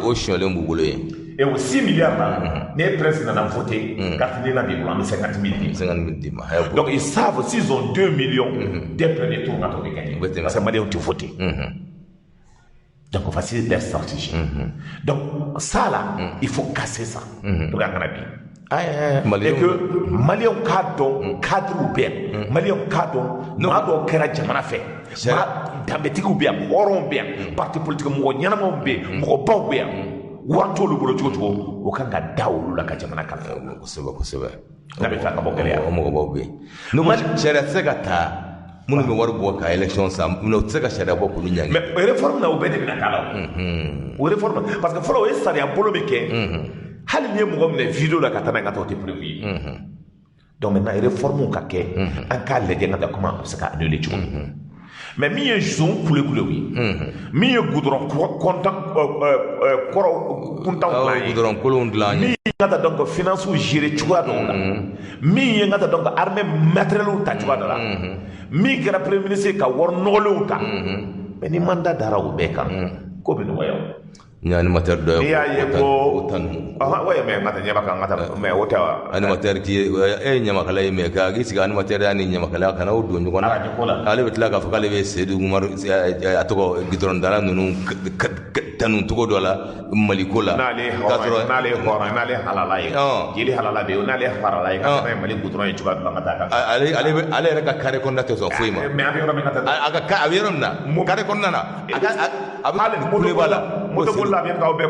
au chien le mboulo et aux 6 milliards là les présidents ont voté cartinina de blanc 50 000 donc ils savent s'ils ont 2 millions dès premier tour quand on va gagner parce que Mali ont voté. Donc, on facilite des stratégies. Donc, ça là, il faut casser ça. Pour gagner et que Mali ont cadre ou bien, Mali ont cadre, nous avons créé Jamana fait. D'ambétique ou bien, oron bien, parti politique, moi, n'y en a pas bien, moi, bon bien. Wanto le boulot tu au kanga daou la Jamana kala. C'est vrai. La bête là, comme on est. Nous, moi, j'ai la segata. Mun be war bo ka election sam no tsaka shada bo kunu nyanga mais réforme na obede na kala o réforme parce que folo estari a bolo meke hali ne mo gomne vidéo la katana ngata te prévu donc maintenant réforme ka ke en ka leje ngata comment ça ka annuler tu mais mi un zone coulé oui mi un goudron content content goudron colon de la ngata donc finance ou gérer tu vois donc mi ngata donc armée matériel ou ta tu vois là mi kɛra premier ministre ka wari nɔgɔlenw ta mais ni mandat dara o bɛɛ kan ko bɛ nɔgɔya ni animateur dɔ n'i y'a ye ko ouais mais ngata ɲɛba kan ngata mais o tɛ wa animateur ki ɲamakala ye mais k'a k'i sigi animateur ya ni ɲamakala kana o don ɲɔgɔn na ale bɛ tila k'a fɔ k'ale bɛ Seydou Umaru a tɔgɔ gidɔrɔn dala ninnu tanu togo dɔ la Maliko la n'ale hɔrɔn n'ale halala ye jeli halala bɛ yen n'ale farala ye ka tɛmɛ Mali gudɔrɔn ye cogoya dɔ la ka taa kan ale yɛrɛ ka carré kɔnɔna tɛ sɔn foyi ma mais a bɛ yɔrɔ min ka taa a bɛ yɔrɔ min na carré kɔnɔna na a bɛ kule b'a la moto bolila bɛ k'aw bɛ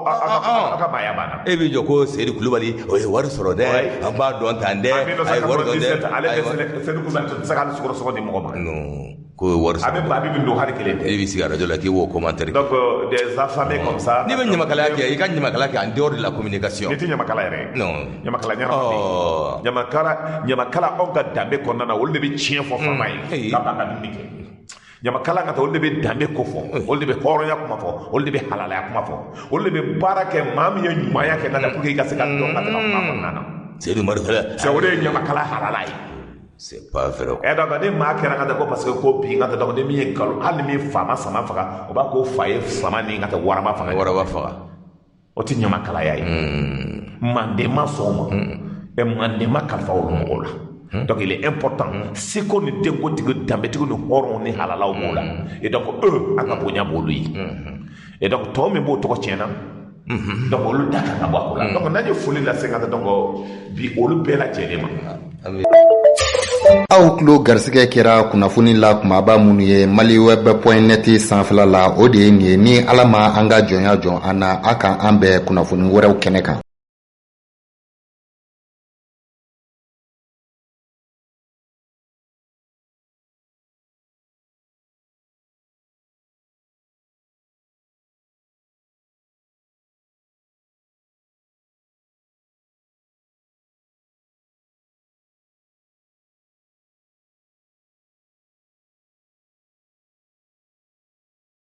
a ka maaya banna e bɛ jɔ ko Seydou Kulubali o ye wari sɔrɔ dɛ an b'a dɔn tan dɛ a ye wari dɔn dɛ ale bɛ Seydou Kulubali tɛ se ka sɔgɔsɔgɔ di mɔgɔ ma non ko wari sɔrɔ a bɛ don hali kelen tɛ e bɛ sigi radio la k'i b'o commentaire donc des affamés comme ça n'i bɛ ɲamakalaya kɛ i ka ɲamakalaya kɛ en dehors de la communication n'i tɛ ɲamakala yɛrɛ non ɲamakala ɲamakala anw ka danbe kɔnɔna na olu de bɛ tiɲɛ fɔ faama ye ka ban ka dumuni kɛ ɲamakala ka taa olu de bɛ danbe ko fɔ olu de bɛ hɔrɔnya kuma fɔ olu de bɛ halalaya kuma fɔ olu de bɛ baara kɛ maa min ye ɲumanya kɛ nana pour que i ka se ka dɔn ka tɛmɛ kuma kɔnɔna na Seydou Umaru c'est o de ye ɲamakala halala ye c'est pas vrai et donc ni maa kɛra ka taa ko parce que ko bi ka taa donc ni min ye nkalon hali ni faama sama faga o b'a ko fa ye sama ni ka taa waraba faga o tɛ ɲamakalaya ye manden ma sɔn o ma manden ma kalifa olu mɔgɔw la Donc il est important c'est qu'on ne dégoûte d'ambetigo ne horon ne halala au mola et donc eux aka bonya bolu et donc to me bo to tiena donc olu daka na ba ko la donc nañu fuli la 50 donc bi olu bela jelema aw klo garsige kera kunnafoni la kumaba munu ye maliweb.net sanfɛla la o de ye nin ye ni ala ma an ka jɔnya jɔn an na a kan an bɛɛ kunnafoni wɛrɛw kɛnɛ kan